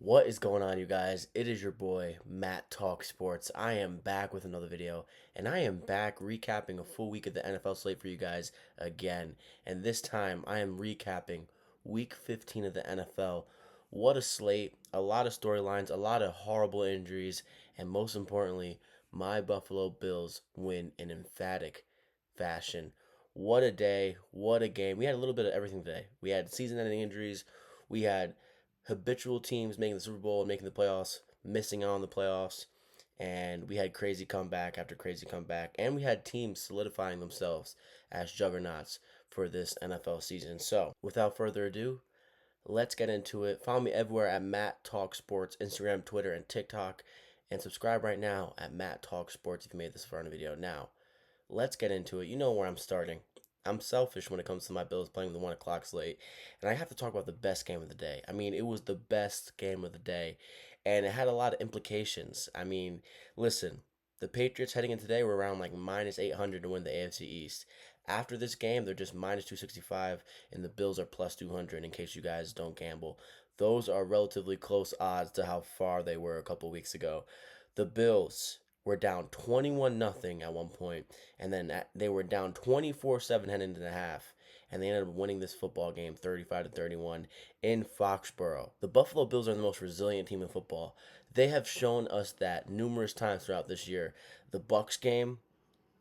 What is going on, you guys? It is your boy, Matt Talk Sports. I am back with another video, and I am back recapping a full week of the NFL slate for you guys again. And this time, I am recapping week 15 of the NFL. What a slate, a lot of storylines, a lot of horrible injuries, and most importantly, my Buffalo Bills win in emphatic fashion. What a day, what a game. We had a little bit of everything today. We had season ending injuries, we had habitual teams making the Super Bowl and making the playoffs, missing out on the playoffs, and we had crazy comeback after crazy comeback, and we had teams solidifying themselves as juggernauts for this NFL season. So, without further ado, let's get into it. Follow me everywhere at Matt Talk Sports, Instagram, Twitter, and TikTok, and subscribe right now at Matt Talk Sports if you made this far in the video. Now, let's get into it. You know where I'm starting. I'm selfish when it comes to my Bills playing the 1 o'clock slate, and I have to talk about the best game of the day. I mean, it was the best game of the day, and it had a lot of implications. I mean, listen, the Patriots heading in today were around like minus 800 to win the AFC East. After this game, they're just minus 265, and the Bills are plus 200 in case you guys don't gamble. Those are relatively close odds to how far they were a couple weeks ago. The Bills were down 21-0 at one point, and then they were down 24-7 heading into the half, and they ended up winning this football game 35-31 in Foxborough. The Buffalo Bills are the most resilient team in football. They have shown us that numerous times throughout this year. The Bucks game,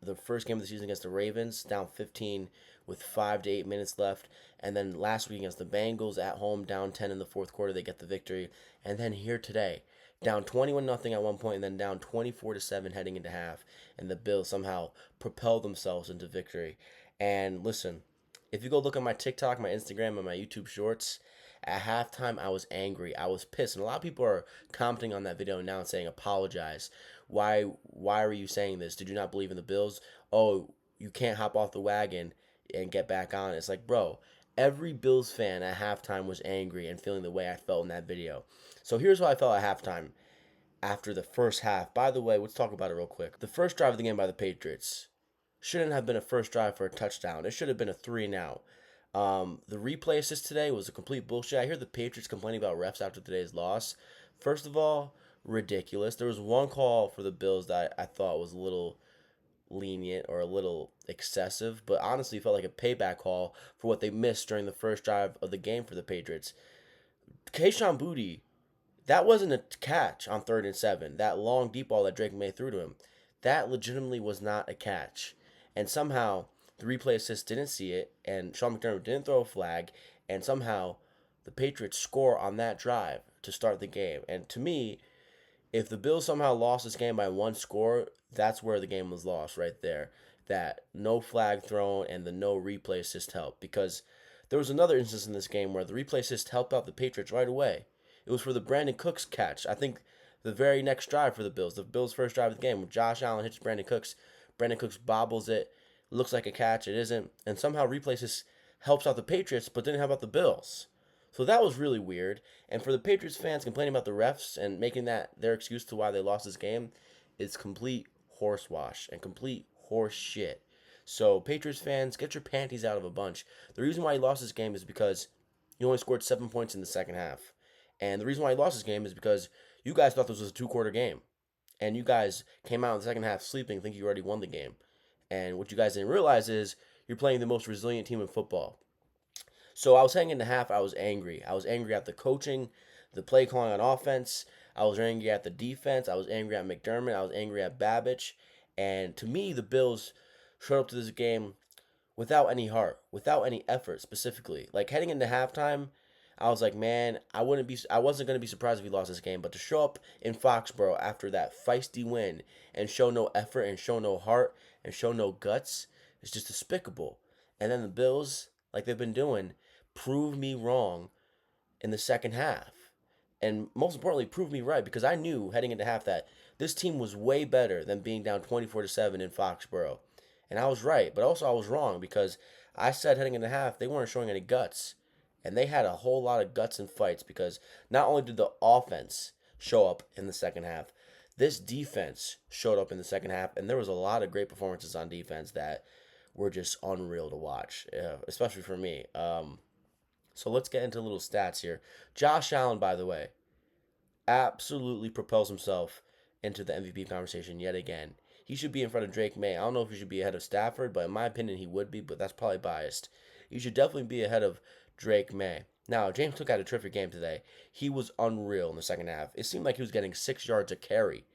the first game of the season against the Ravens, down 15 with 5 to 8 minutes left. And then last week against the Bengals at home, down 10 in the fourth quarter, they get the victory. And then here today, down 21-0 at one point, and then down 24-7 heading into half. And the Bills somehow propel themselves into victory. And listen, if you go look at my TikTok, my Instagram, and my YouTube shorts, at halftime I was angry. I was pissed. And a lot of people are commenting on that video now and saying, apologize. Why are you saying this? Did you not believe in the Bills? Oh, you can't hop off the wagon and get back on. It's like, bro, every Bills fan at halftime was angry and feeling the way I felt in that video. So here's what I felt at halftime after the first half. By the way, let's talk about it real quick. The first drive of the game by the Patriots shouldn't have been a first drive for a touchdown. It should have been a 3-and-out. The replay assist today was a complete bullshit. I hear the Patriots complaining about refs after today's loss. First of all, ridiculous. There was one call for the Bills that I thought was a little lenient or a little excessive, but honestly felt like a payback call for what they missed during the first drive of the game for the Patriots. Kayshon Boutte, that wasn't a catch on 3rd and 7. That long deep ball that Drake May threw to him, that legitimately was not a catch. And somehow the replay assist didn't see it, and Sean McDermott didn't throw a flag, and somehow the Patriots score on that drive to start the game. And to me, if the Bills somehow lost this game by one score, that's where the game was lost right there. That no flag thrown and the no replay assist help. Because there was another instance in this game where the replay assist helped out the Patriots right away. It was for the Brandon Cooks catch. I think the very next drive for the Bills, the Bills' first drive of the game, where Josh Allen hits Brandon Cooks. Brandon Cooks bobbles it, looks like a catch, it isn't, and somehow replay assist helps out the Patriots, but didn't help out the Bills. So that was really weird. And for the Patriots fans complaining about the refs and making that their excuse to why they lost this game, it's complete horsewash and complete horse shit. So Patriots fans, get your panties out of a bunch. The reason why he lost this game is because he only scored 7 points in the second half. And the reason why he lost this game is because you guys thought this was a 2-quarter game. And you guys came out in the second half sleeping, thinking you already won the game. And what you guys didn't realize is you're playing the most resilient team in football. So I was heading into half, I was angry. I was angry at the coaching, the play calling on offense. I was angry at the defense. I was angry at McDermott. I was angry at Babbage. And to me, the Bills showed up to this game without any heart, without any effort specifically. Like heading into halftime, I was like, man, I wasn't gonna be surprised if we lost this game, but to show up in Foxborough after that feisty win and show no effort and show no heart and show no guts is just despicable. And then the Bills, like they've been doing, prove me wrong in the second half. And most importantly, prove me right because I knew heading into half that this team was way better than being down 24-7 in Foxborough. And I was right, but also I was wrong because I said heading into half they weren't showing any guts. And they had a whole lot of guts and fights because not only did the offense show up in the second half, this defense showed up in the second half, and there was a lot of great performances on defense that were just unreal to watch, especially for me. So let's get into little stats here. Josh Allen, by the way, absolutely propels himself into the MVP conversation yet again. He should be in front of Drake May. I don't know if he should be ahead of Stafford, but in my opinion, he would be, but that's probably biased. He should definitely be ahead of Drake May. Now, James Cook had a terrific game today. He was unreal in the second half. It seemed like he was getting 6 yards a carry.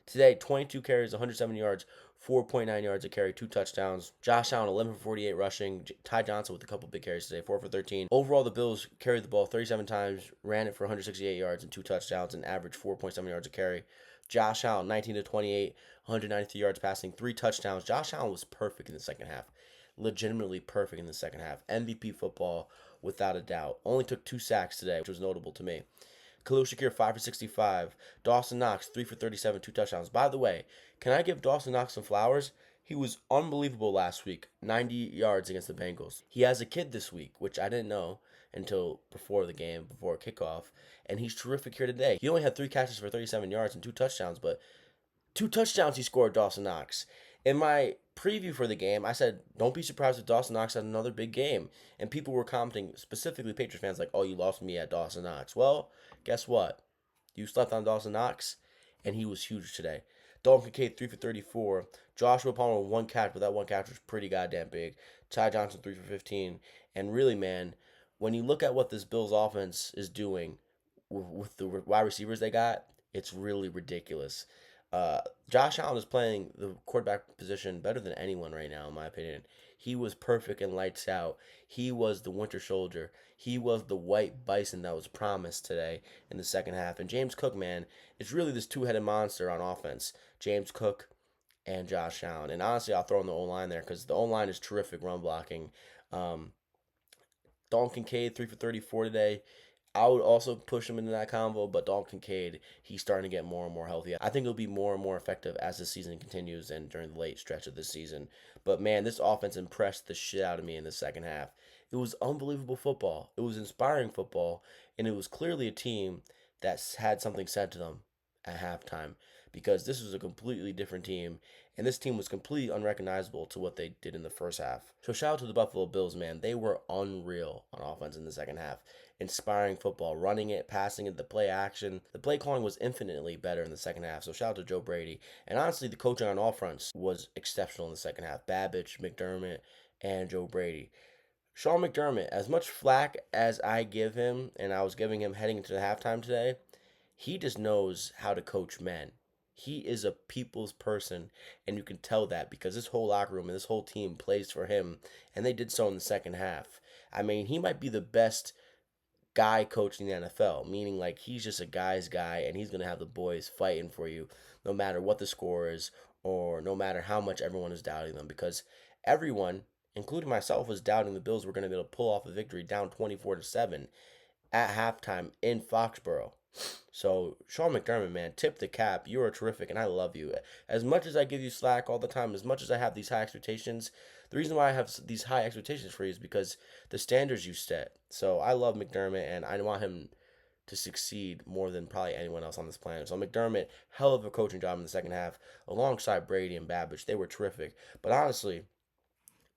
Today, 22 carries, 107 yards, 4.9 yards a carry, 2 touchdowns. Josh Allen, 11 for 48 rushing. Ty Johnson with a couple big carries today, 4 for 13. Overall, the Bills carried the ball 37 times, ran it for 168 yards and 2 touchdowns, and averaged 4.7 yards a carry. Josh Allen, 19 to 28, 193 yards passing, 3 touchdowns. Josh Allen was perfect in the second half. Legitimately perfect in the second half. MVP football without a doubt. Only took 2 sacks today, which was notable to me. Khalil Shakir, 5 for 65. Dawson Knox, 3 for 37, 2 touchdowns. By the way, can I give Dawson Knox some flowers? He was unbelievable last week, 90 yards against the Bengals. He has a kid this week, which I didn't know until before the game, before kickoff, and he's terrific here today. He only had 3 catches for 37 yards and 2 touchdowns, but 2 touchdowns he scored, Dawson Knox. In my preview for the game, I said, don't be surprised if Dawson Knox had another big game. And people were commenting, specifically Patriots fans, like, oh, you lost me at Dawson Knox. Well, guess what? You slept on Dawson Knox, and he was huge today. Dalton Kincaid, 3 for 34. Joshua Palmer, 1 catch, but that 1 catch was pretty goddamn big. Ty Johnson, 3 for 15. And really, man, when you look at what this Bills offense is doing with the wide receivers they got, it's really ridiculous. Josh Allen is playing the quarterback position better than anyone right now, in my opinion. He was perfect and lights out. He was the winter soldier. He was the white bison that was promised today in the second half. And James Cook, man, it's really this two-headed monster on offense. James Cook and Josh Allen. And honestly, I'll throw in the O-line there because the O-line is terrific run blocking. Um, Dalton Kincaid, 3 for 34 today. I would also push him into that combo, but Dalton Kincaid, he's starting to get more and more healthy. I think he'll be more and more effective as the season continues and during the late stretch of this season. But man, this offense impressed the shit out of me in the second half. It was unbelievable football. It was inspiring football, and it was clearly a team that had something said to them at halftime because this was a completely different team, and this team was completely unrecognizable to what they did in the first half. So shout out to the Buffalo Bills, man. They were unreal on offense in the second half. Inspiring football, running it, passing it, the play action. The play calling was infinitely better in the second half. So shout out to Joe Brady. And honestly, the coaching on all fronts was exceptional in the second half. Babbage, McDermott, and Joe Brady. Sean McDermott, as much flack as I give him, and I was giving him heading into the halftime today, he just knows how to coach men. He is a people's person, and you can tell that because this whole locker room and this whole team plays for him, and they did so in the second half. I mean, he might be the best guy coach in the NFL, meaning like he's just a guy's guy and he's going to have the boys fighting for you no matter what the score is or no matter how much everyone is doubting them because everyone, including myself, was doubting the Bills were going to be able to pull off a victory down 24-7 at halftime in Foxborough. So, Sean McDermott, man, tip the cap. You are terrific, and I love you. As much as I give you slack all the time, as much as I have these high expectations, the reason why I have these high expectations for you is because the standards you set. So, I love McDermott, and I want him to succeed more than probably anyone else on this planet. So, McDermott, hell of a coaching job in the second half, alongside Brady and Babbage. They were terrific. But honestly,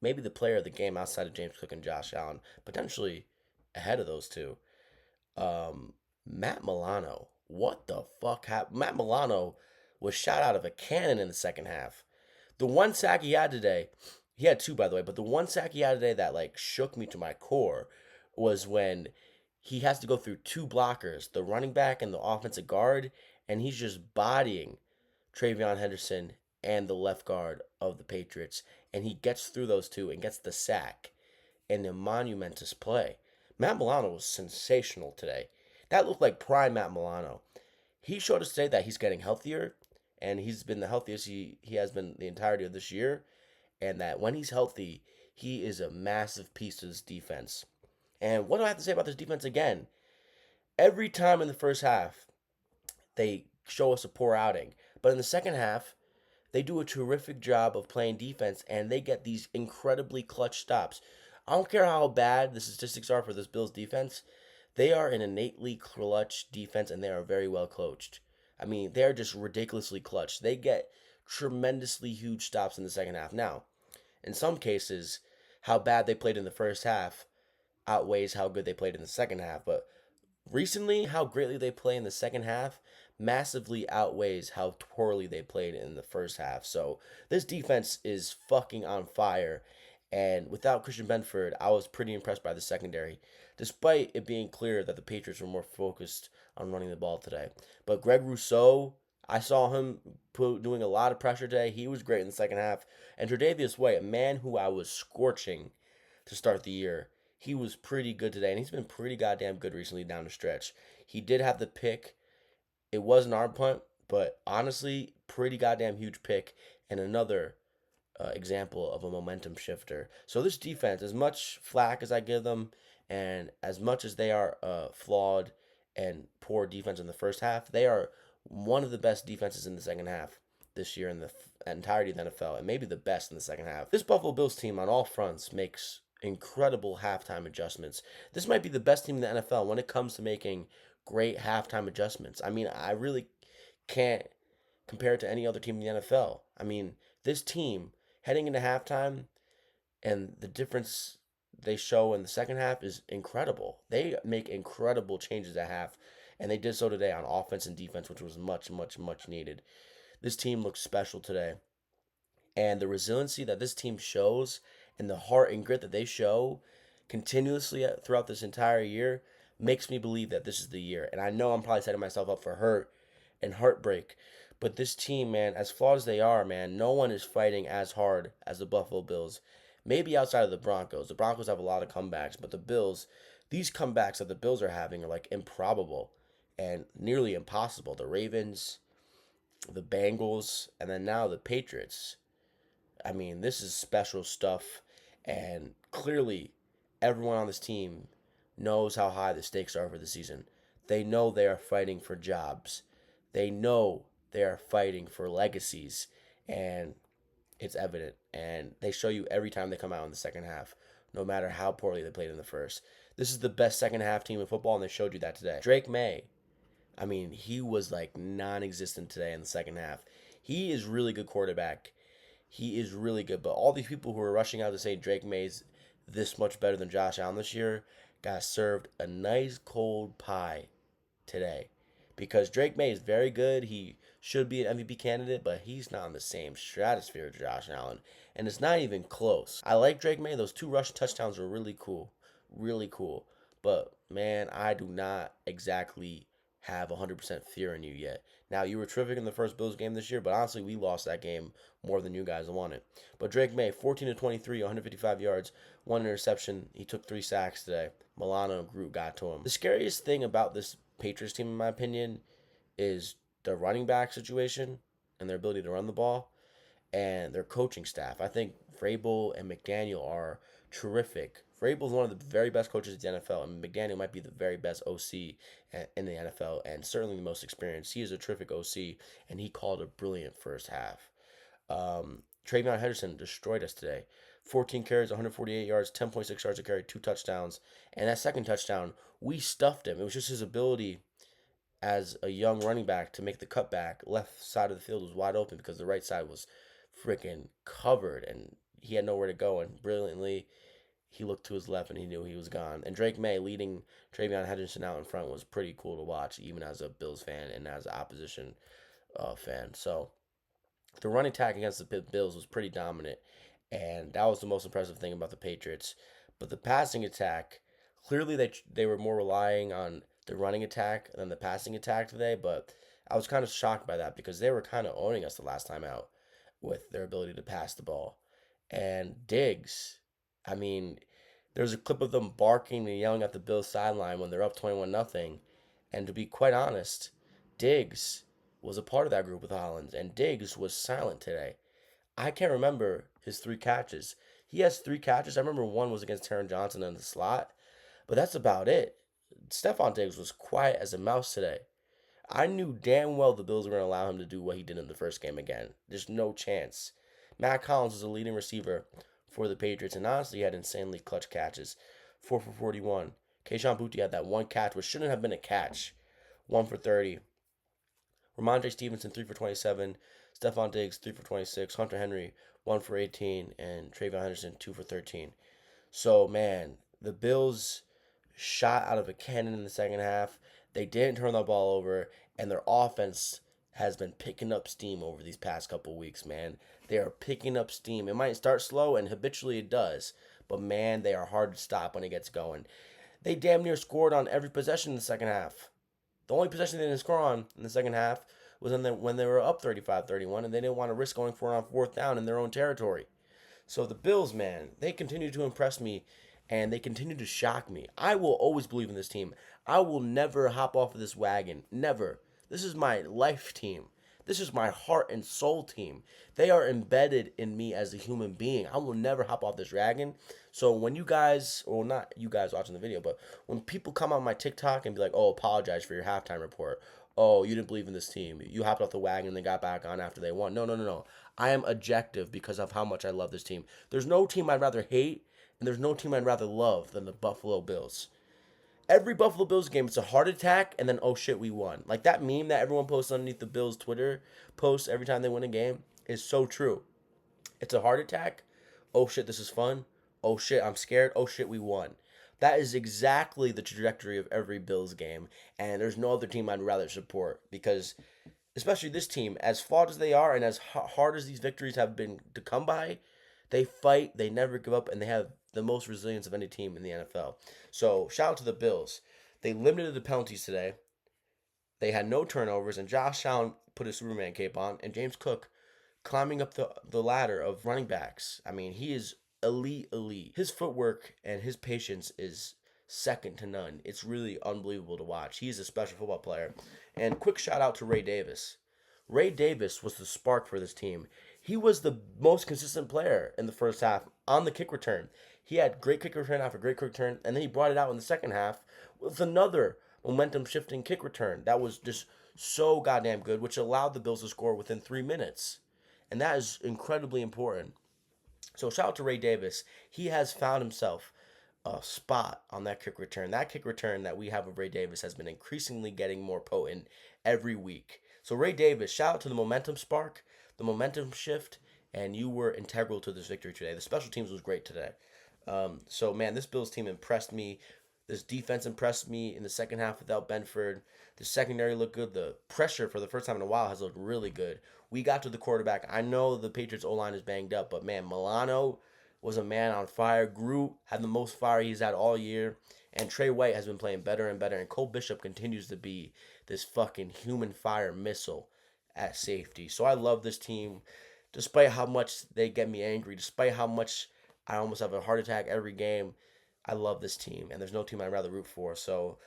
maybe the player of the game outside of James Cook and Josh Allen, potentially ahead of those two. Um, Matt Milano. What the fuck happened? Matt Milano was shot out of a cannon in the second half. The one sack he had today, he had two by the way, but the one sack he had today that like shook me to my core was when he has to go through two blockers, the running back and the offensive guard, and he's just bodying Travion Henderson and the left guard of the Patriots, and he gets through those two and gets the sack in a monumentous play. Matt Milano was sensational today. That looked like prime Matt Milano. He showed us today that he's getting healthier, and he's been the healthiest he has been the entirety of this year, and that when he's healthy, he is a massive piece to this defense. And what do I have to say about this defense again? Every time in the first half, they show us a poor outing. But in the second half, they do a terrific job of playing defense and they get these incredibly clutch stops. I don't care how bad the statistics are for this Bills defense. They are an innately clutch defense and they are very well coached. I mean, they're just ridiculously clutch. They get tremendously huge stops in the second half. Now, in some cases, how bad they played in the first half outweighs how good they played in the second half, but Recently, how greatly they play in the second half massively outweighs how poorly they played in the first half. So this defense is fucking on fire. And without Christian Benford, I was pretty impressed by the secondary, despite it being clear that the Patriots were more focused on running the ball today. But Greg Rousseau, I saw him doing a lot of pressure today. He was great in the second half. And Tre'Davious White, a man who I was scorching to start the year, he was pretty good today, and he's been pretty goddamn good recently down the stretch. He did have the pick. It was an arm punt, but honestly, pretty goddamn huge pick, and another example of a momentum shifter. So this defense, as much flack as I give them, and as much as they are flawed and poor defense in the first half, they are one of the best defenses in the second half this year in the entirety of the NFL, and maybe the best in the second half. This Buffalo Bills team on all fronts makes incredible halftime adjustments. This might be the best team in the NFL when it comes to making great halftime adjustments. I mean, I really can't compare it to any other team in the NFL. I mean, this team heading into halftime and the difference they show in the second half is incredible. They make incredible changes at half, and they did so today on offense and defense, which was much, much, much needed. This team looks special today, and the resiliency that this team shows and the heart and grit that they show continuously throughout this entire year makes me believe that this is the year. And I know I'm probably setting myself up for hurt and heartbreak, but this team, man, as flawed as they are, man, no one is fighting as hard as the Buffalo Bills. Maybe outside of the Broncos. The Broncos have a lot of comebacks, but the Bills, these comebacks that the Bills are having are like improbable and nearly impossible. The Ravens, the Bengals, and then now the Patriots. I mean, this is special stuff, and clearly, everyone on this team knows how high the stakes are for the season. They know they are fighting for jobs. They know they are fighting for legacies, and it's evident. And they show you every time they come out in the second half, no matter how poorly they played in the first. This is the best second half team in football, and they showed you that today. Drake May, I mean, he was like non existent today in the second half. He is really good quarterback. He is really good. But all these people who are rushing out to say Drake May's this much better than Josh Allen this year got served a nice cold pie today. Because Drake May is very good. He should be an MVP candidate, but he's not in the same stratosphere as Josh Allen. And it's not even close. I like Drake May. Those two rush touchdowns were really cool. Really cool. But, man, I do not exactly have 100% fear in you yet. Now, you were terrific in the first Bills game this year, but honestly, we lost that game more than you guys wanted. But Drake May, 14 to 23, 155 yards, one interception. He took 3 sacks today. Milano Groot got to him. The scariest thing about this Patriots team, in my opinion, is their running back situation and their ability to run the ball and their coaching staff. I think Vrabel and McDaniel are terrific. Vrabel is one of the very best coaches in the NFL, and McDaniel might be the very best OC in the NFL, and certainly the most experienced. He is a terrific OC, and he called a brilliant first half. Travion Henderson destroyed us today. 14 carries, 148 yards, 10.6 yards a carry, 2 touchdowns. And that second touchdown, we stuffed him. It was just his ability as a young running back to make the cutback. Left side of the field was wide open because the right side was freaking covered and he had nowhere to go. And brilliantly, he looked to his left and he knew he was gone. And Drake May leading Travion Henderson out in front was pretty cool to watch, even as a Bills fan and as an opposition fan. So the running attack against the Bills was pretty dominant, and that was the most impressive thing about the Patriots. But the passing attack, clearly they were more relying on the running attack than the passing attack today. But I was kind of shocked by that because they were kind of owning us the last time out with their ability to pass the ball. And Diggs, I mean, there's a clip of them barking and yelling at the Bills sideline when they're up 21-0. And to be quite honest, Diggs was a part of that group with Hollins, and Diggs was silent today. I can't remember his 3 catches. He has 3 catches. I remember one was against Taron Johnson in the slot, but that's about it. Stephon Diggs was quiet as a mouse today. I knew damn well the Bills were going to allow him to do what he did in the first game again. There's no chance. Matt Collins was a leading receiver for the Patriots, and honestly, he had insanely clutch catches. 4 for 41. Keishon Boutte had that one catch, which shouldn't have been a catch. 1 for 30. Ramondre Stevenson, 3 for 27. Stephon Diggs, 3 for 26. Hunter Henry, 1 for 18. And Travion Henderson, 2 for 13. So, man, the Bills shot out of a cannon in the second half. They didn't turn the ball over, and their offense has been picking up steam over these past couple weeks, man. They are picking up steam. It might start slow, and habitually it does, but man, they are hard to stop when it gets going. They damn near scored on every possession in the second half. The only possession they didn't score on in the second half was when they were up 35-31, and they didn't want to risk going for it on fourth down in their own territory. So the Bills, man, they continue to impress me and they continue to shock me. I will always believe in this team. I will never hop off of this wagon. Never. This is my life team. This is my heart and soul team. They are embedded in me as a human being. I will never hop off this wagon. So when you guys, or not you guys watching the video, but when people come on my TikTok and be like, oh, apologize for your halftime report. Oh, you didn't believe in this team. You hopped off the wagon and then got back on after they won. No, no, no, no. I am objective because of how much I love this team. There's no team I'd rather hate, and there's no team I'd rather love than the Buffalo Bills. Every Buffalo Bills game, it's a heart attack, and then, oh shit, we won. Like that meme that everyone posts underneath the Bills' Twitter posts every time they win a game is so true. It's a heart attack. Oh shit, this is fun. Oh shit, I'm scared. Oh shit, we won. That is exactly the trajectory of every Bills game, and there's no other team I'd rather support because especially this team, as flawed as they are and as hard as these victories have been to come by, they fight, they never give up, and they have the most resilience of any team in the NFL. So shout out to the Bills. They limited the penalties today. They had no turnovers, and Josh Allen put his Superman cape on, and James Cook climbing up the ladder of running backs. I mean, he is elite, elite. His footwork and his patience is second to none. It's really unbelievable to watch. He's a special football player. And quick shout out to Ray Davis. Ray Davis was the spark for this team. He was the most consistent player in the first half on the kick return. He had great kick return after great kick return, and then he brought it out in the second half with another momentum shifting kick return that was just so goddamn good, which allowed the Bills to score within 3 minutes. And that is incredibly important. So shout out to Ray Davis. He has found himself a spot on that kick return. That kick return that we have of Ray Davis has been increasingly getting more potent every week. So Ray Davis, shout out to the momentum spark, the momentum shift, and you were integral to this victory today. The special teams was great today. So man, this Bills team impressed me. This defense impressed me in the second half without Benford. The secondary looked good. The pressure for the first time in a while has looked really good. We got to the quarterback. I know the Patriots O-line is banged up, but man, Milano was a man on fire. Groot had the most fire he's had all year. And Trey White has been playing better and better. And Cole Bishop continues to be this fucking human fire missile at safety. So I love this team. Despite how much they get me angry, despite how much I almost have a heart attack every game, I love this team. And there's no team I'd rather root for. So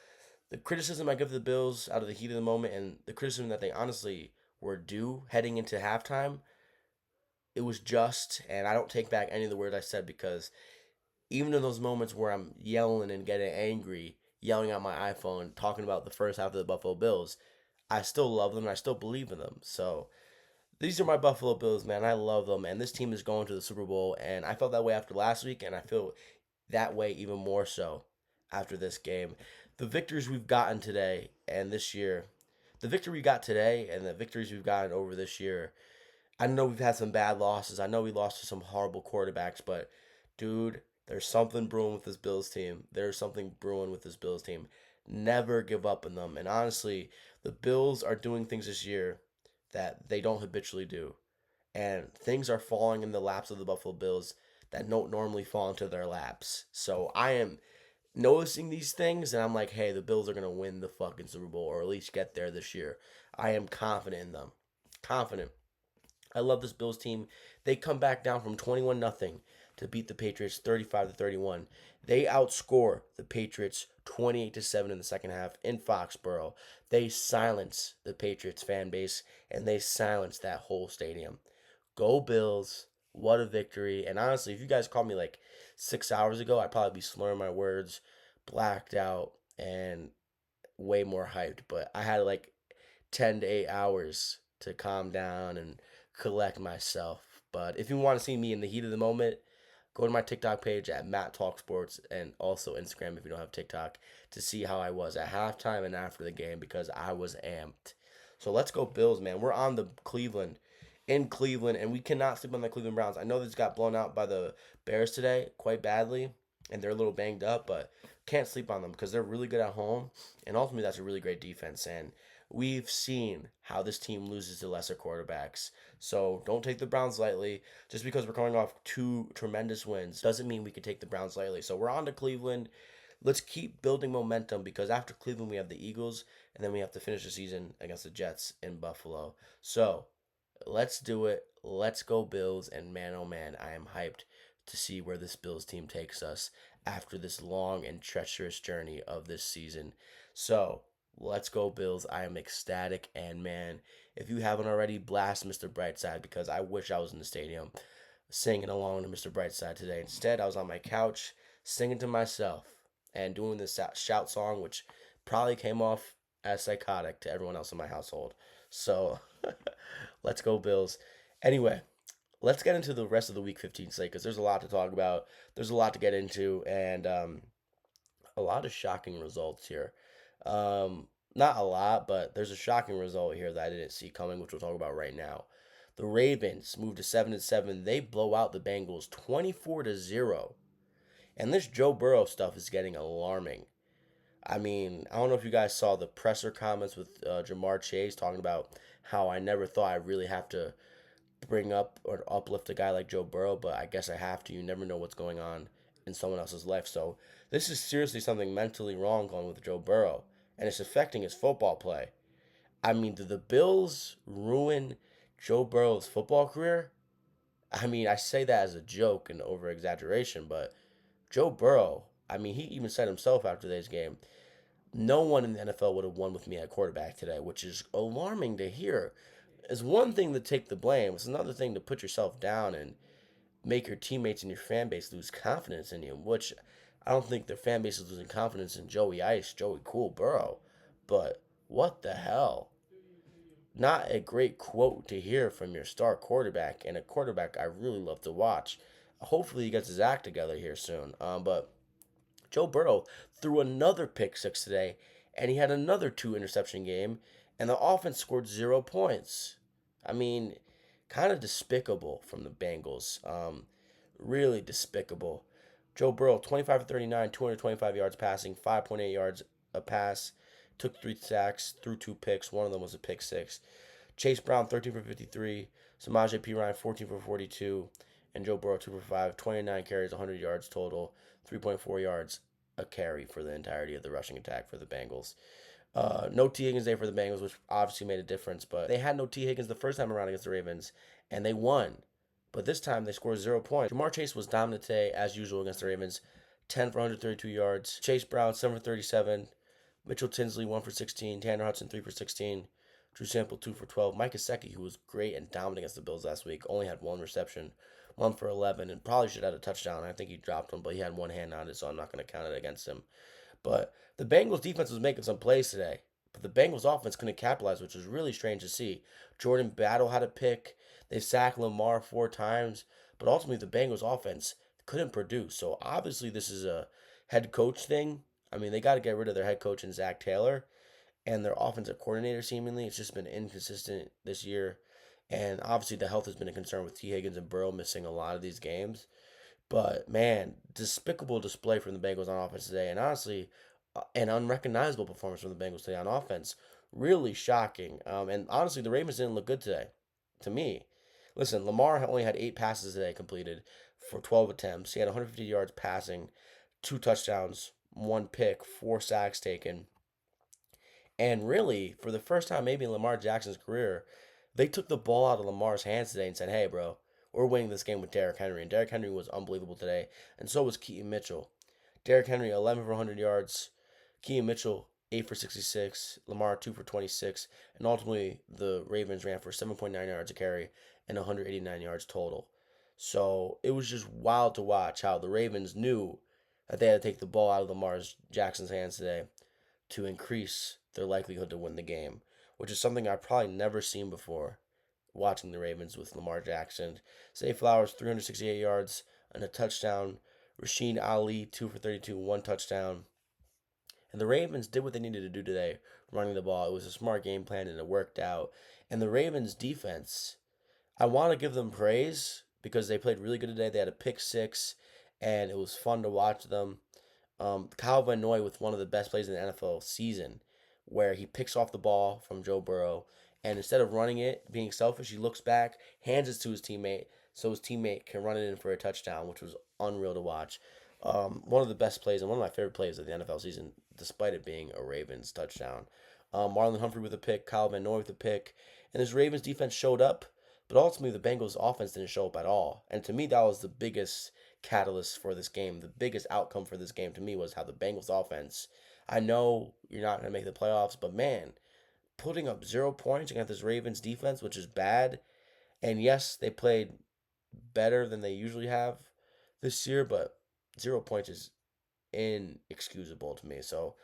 the criticism I give the Bills out of the heat of the moment and the criticism that they honestly were due heading into halftime, it was just, and I don't take back any of the words I said because even in those moments where I'm yelling and getting angry, yelling at my iPhone, talking about the first half of the Buffalo Bills, I still love them and I still believe in them. So these are my Buffalo Bills, man. I love them, and this team is going to the Super Bowl, and I felt that way after last week, and I feel that way even more so after this game. The victories we've gotten today and this year, the victory we got today and the victories we've gotten over this year, I know we've had some bad losses. I know we lost to some horrible quarterbacks, but dude, there's something brewing with this Bills team. There's something brewing with this Bills team. Never give up on them. And honestly, the Bills are doing things this year that they don't habitually do. And things are falling in the laps of the Buffalo Bills that don't normally fall into their laps. So I am noticing these things and I'm like, hey, the Bills are going to win the fucking Super Bowl or at least get there this year. I am confident in them. Confident. I love this Bills team. They come back down from 21 nothing to beat the Patriots 35-31. They outscore the Patriots 28-7 in the second half in Foxborough. They silence the Patriots fan base and they silence that whole stadium. Go Bills. What a victory. And honestly, if you guys called me like 6 hours ago, I'd probably be slurring my words, blacked out, and way more hyped. But I had like 10 to 8 hours to calm down and collect myself. But if you want to see me in the heat of the moment, go to my TikTok page at Matt Talk Sports and also Instagram if you don't have TikTok to see how I was at halftime and after the game because I was amped. So let's go Bills, man. We're on the Cleveland, and we cannot sleep on the Cleveland Browns. I know this got blown out by the Bears today quite badly, and they're a little banged up, but can't sleep on them because they're really good at home, and ultimately that's a really great defense. And we've seen how this team loses to lesser quarterbacks. So don't take the Browns lightly. Just because we're coming off two tremendous wins doesn't mean we can take the Browns lightly. So we're on to Cleveland. Let's keep building momentum because after Cleveland we have the Eagles, and then we have to finish the season against the Jets in Buffalo. So let's do it. Let's go Bills. And man, oh man, I am hyped to see where this Bills team takes us after this long and treacherous journey of this season. So let's go Bills. I am ecstatic. And man, if you haven't already, blast Mr. Brightside because I wish I was in the stadium singing along to Mr. Brightside today. Instead, I was on my couch singing to myself and doing this shout song, which probably came off as psychotic to everyone else in my household. So let's go, Bills. Anyway, let's get into the rest of the Week 15 slate because there's a lot to talk about. There's a lot to get into, and a lot of shocking results here. Not a lot, but there's a shocking result here that I didn't see coming, which we'll talk about right now. The Ravens move to 7-7. They blow out the Bengals 24-0. And this Joe Burrow stuff is getting alarming. I mean, I don't know if you guys saw the presser comments with Jamar Chase talking about how I never thought I'd really have to bring up or uplift a guy like Joe Burrow, but I guess I have to. You never know what's going on in someone else's life. So this is seriously something mentally wrong going with Joe Burrow, and it's affecting his football play. I mean, did the Bills ruin Joe Burrow's football career? I mean, I say that as a joke and over exaggeration, but Joe Burrow, I mean, he even said himself after today's game, no one in the NFL would have won with me at quarterback today, which is alarming to hear. It's one thing to take the blame, it's another thing to put yourself down and make your teammates and your fan base lose confidence in you, which I don't think their fan base is losing confidence in Joey Ice, Joey Cool Burrow. But what the hell? Not a great quote to hear from your star quarterback, and a quarterback I really love to watch. Hopefully he gets his act together here soon. But Joe Burrow threw another pick six today, and he had another two interception game, and the offense scored 0 points. I mean, kind of despicable from the Bengals. Really despicable. Joe Burrow, 25 for 39, 225 yards passing, 5.8 yards a pass, took 3 sacks, threw 2 picks. One of them was a pick six. Chase Brown, 13 for 53, Samaje Perine, 14 for 42, and Joe Burrow, 2 for 5, 29 carries, 100 yards total, 3.4 yards a carry for the entirety of the rushing attack for the Bengals. No T. Higgins Day for the Bengals, which obviously made a difference, but they had no T. Higgins the first time around against the Ravens, and they won. But this time they scored 0 points. Jamar Chase was dominant today, as usual, against the Ravens. 10 for 132 yards. Chase Brown, 7 for 37. Mitchell Tinsley, 1 for 16. Tanner Hudson, 3 for 16. Drew Sample, 2 for 12. Mike Gesicki, who was great and dominant against the Bills last week, only had one reception, 1 for 11, and probably should have had a touchdown. I think he dropped one, but he had one hand on it, so I'm not going to count it against him. But the Bengals defense was making some plays today. But the Bengals offense couldn't capitalize, which was really strange to see. Jordan Battle had a pick. They sacked Lamar 4 times. But ultimately, the Bengals offense couldn't produce. So obviously, this is a head coach thing. I mean, they got to get rid of their head coach and Zach Taylor and their offensive coordinator, seemingly. It's just been inconsistent this year. And obviously, the health has been a concern with T. Higgins and Burrow missing a lot of these games. But man, despicable display from the Bengals on offense today, and honestly, an unrecognizable performance from the Bengals today on offense. Really shocking. And honestly, the Ravens didn't look good today, to me. Listen, Lamar only had 8 passes today completed for 12 attempts. He had 150 yards passing, 2 touchdowns, 1 pick, 4 sacks taken. And really, for the first time maybe in Lamar Jackson's career, they took the ball out of Lamar's hands today and said, hey, bro, we're winning this game with Derrick Henry. And Derrick Henry was unbelievable today. And so was Keaton Mitchell. Derrick Henry, 11 for 100 yards. Keaton Mitchell, 8 for 66. Lamar, 2 for 26. And ultimately, the Ravens ran for 7.9 yards a carry and 189 yards total. So it was just wild to watch how the Ravens knew that they had to take the ball out of Lamar Jackson's hands today to increase their likelihood to win the game, which is something I've probably never seen before watching the Ravens with Lamar Jackson. Zay Flowers, 368 yards and a touchdown. Rasheen Ali, 2 for 32, 1 touchdown. And the Ravens did what they needed to do today, running the ball. It was a smart game plan and it worked out. And the Ravens defense, I want to give them praise because they played really good today. They had a pick six and it was fun to watch them. Kyle Van Noy with one of the best plays in the NFL season, where he picks off the ball from Joe Burrow, and instead of running it, being selfish, he looks back, hands it to his teammate, so his teammate can run it in for a touchdown, which was unreal to watch. One of the best plays and one of my favorite plays of the NFL season, despite it being a Ravens touchdown. Marlon Humphrey with a pick, Kyle Van Noy with a pick, and this Ravens defense showed up, but ultimately the Bengals offense didn't show up at all. And to me, that was the biggest catalyst for this game. The biggest outcome for this game to me was how the Bengals offense. I know you're not going to make the playoffs, but man, putting up 0 points against this Ravens defense, which is bad. And yes, they played better than they usually have this year, but 0 points is inexcusable to me. So,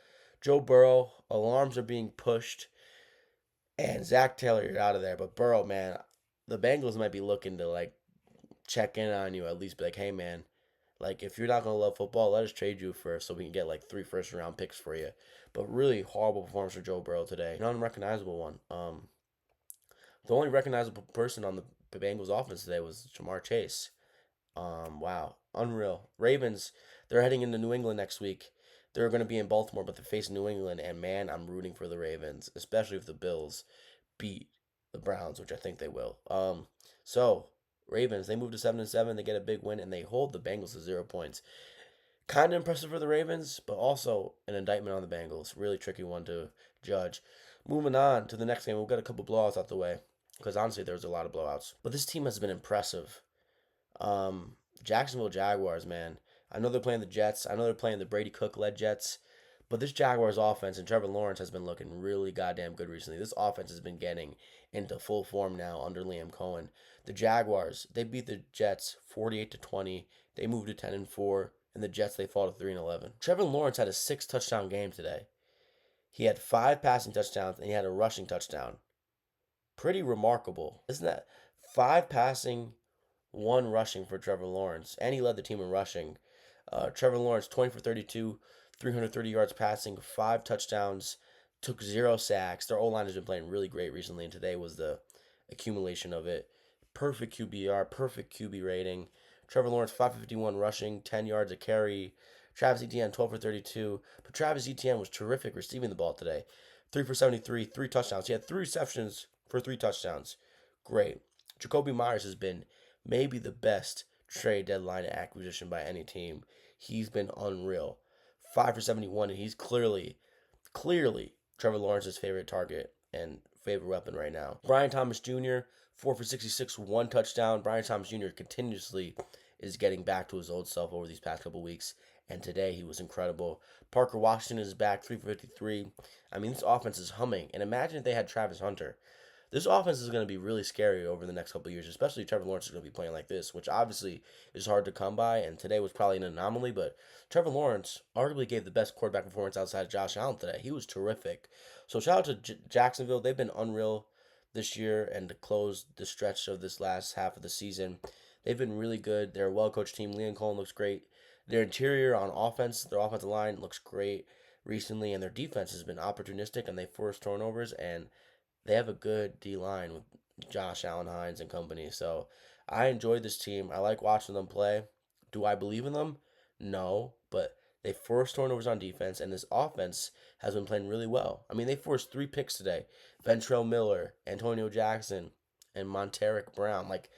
Joe Burrow, alarms are being pushed, and Zach Taylor, you're out of there. But Burrow, man, the Bengals might be looking to like check in on you at least, be like, hey, man, like, if you're not gonna love football, let us trade you for so we can get like 3 first round picks for you. But really horrible performance for Joe Burrow today. An unrecognizable one. The only recognizable person on the Bengals offense today was Jamar Chase. Wow, unreal. Ravens, they're heading into New England next week. They're going to be in Baltimore, but they're facing New England, and man, I'm rooting for the Ravens, especially if the Bills beat the Browns, which I think they will. So Ravens, they move to 7-7, they get a big win, and they hold the Bengals to 0 points. Kind of impressive for the Ravens, but also an indictment on the Bengals. Really tricky one to judge. Moving on to the next game, we've got a couple blowouts out the way because honestly, there's a lot of blowouts. But this team has been impressive. Jacksonville Jaguars, man. I know they're playing the Jets. I know they're playing the Brady Cook led Jets. But this Jaguars offense and Trevor Lawrence has been looking really goddamn good recently. This offense has been getting into full form now under Liam Cohen. The Jaguars, they beat the Jets 48-20. They moved to 10-4, and the Jets they fall to 3-11. Trevor Lawrence had a 6 touchdown game today. He had 5 passing touchdowns and he had a rushing touchdown. Pretty remarkable. Isn't that 5 passing, 1 rushing for Trevor Lawrence? And he led the team in rushing. Trevor Lawrence, 20 for 32, 330 yards passing, 5 touchdowns, took 0 sacks. Their O-line has been playing really great recently, and today was the accumulation of it. Perfect QBR, perfect QB rating. Trevor Lawrence, 551 rushing, 10 yards a carry. Travis Etienne, 12 for 32. But Travis Etienne was terrific receiving the ball today. 3 for 73, 3 touchdowns. He had 3 receptions for 3 touchdowns. Great. Jacoby Myers has been maybe the best trade deadline acquisition by any team. He's been unreal. 5 for 71, and he's clearly Trevor Lawrence's favorite target and favorite weapon right now. Brian Thomas Jr., 4 for 66, 1 touchdown. Brian Thomas Jr. continuously is getting back to his old self over these past couple weeks, and today he was incredible. Parker Washington is back, 3 for 53. I mean, this offense is humming, and imagine if they had Travis Hunter. This offense is going to be really scary over the next couple of years, especially if Trevor Lawrence is going to be playing like this, which obviously is hard to come by, and today was probably an anomaly, but Trevor Lawrence arguably gave the best quarterback performance outside of Josh Allen today. He was terrific. So shout out to Jacksonville. They've been unreal this year, and to close the stretch of this last half of the season, they've been really good. They're a well-coached team. Liam Cohen looks great. Their interior on offense, their offensive line looks great recently, and their defense has been opportunistic, and they force turnovers, and they have a good D line with Josh Allen Hines and company. So I enjoyed this team. I like watching them play. Do I believe in them? No, but they forced turnovers on defense, and this offense has been playing really well. I mean, they forced 3 picks today. Ventrell Miller, Antonio Jackson, and Monteric Brown. Like,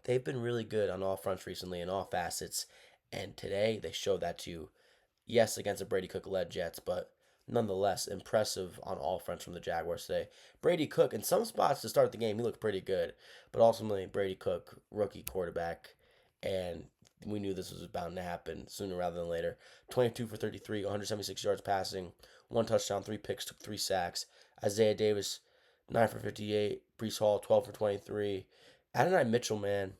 they've been really good on all fronts recently in all facets, and today they showed that to you. Yes, against a Brady Cook led Jets, but nonetheless impressive on all fronts from the Jaguars today. Brady Cook, in some spots to start the game, he looked pretty good, but ultimately Brady Cook, rookie quarterback, and we knew this was bound to happen sooner rather than later. 22 for 33, 176 yards passing, 1 touchdown, 3 picks, took 3 sacks. Isaiah Davis, 9 for 58. Brees Hall, 12 for 23. Adonai Mitchell, man,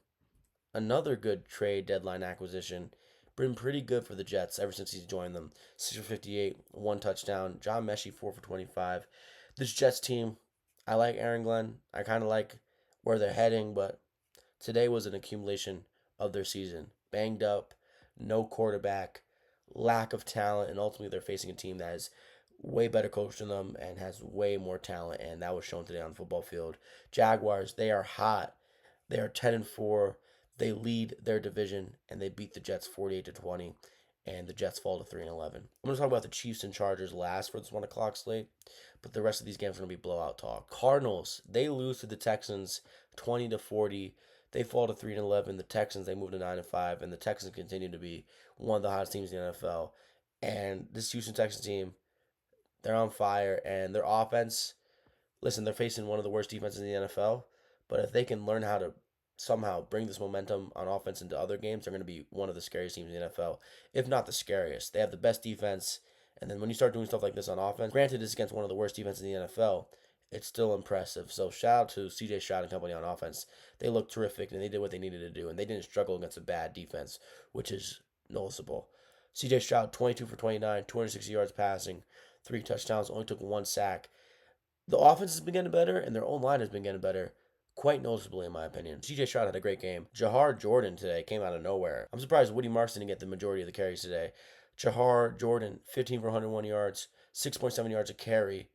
another good trade deadline acquisition. Been pretty good for the Jets ever since he's joined them. 6 for 58, 1 touchdown. John Mechie, 4 for 25. This Jets team, I like Aaron Glenn. I kind of like where they're heading, but today was an accumulation of their season. Banged up, no quarterback, lack of talent, and ultimately they're facing a team that is way better coached than them and has way more talent, and that was shown today on the football field. Jaguars, they are hot. They are 10-4. They lead their division and they beat the Jets 48-20, and the Jets fall to 3-11. I'm going to talk about the Chiefs and Chargers last for this 1 o'clock slate, but the rest of these games are going to be blowout talk. Cardinals, they lose to the Texans 20-40. They fall to 3-11. The Texans, they move to 9-5, and the Texans continue to be one of the hottest teams in the NFL. And this Houston Texans team, they're on fire, and their offense, listen, they're facing one of the worst defenses in the NFL, but if they can learn how to somehow bring this momentum on offense into other games, they're going to be one of the scariest teams in the NFL, if not the scariest. They have the best defense, and then when you start doing stuff like this on offense, granted, it's against one of the worst defenses in the NFL, it's still impressive. So shout out to CJ Stroud and company on offense. They looked terrific, and they did what they needed to do, and they didn't struggle against a bad defense, which is noticeable. CJ Stroud, 22 for 29, 260 yards passing, 3 touchdowns, only took 1 sack. The offense has been getting better, and their own line has been getting better, quite noticeably, in my opinion. CJ Stroud had a great game. Jahar Jordan today came out of nowhere. I'm surprised Woody Marks didn't get the majority of the carries today. Jahar Jordan, 15 for 101 yards, 6.7 yards a carry,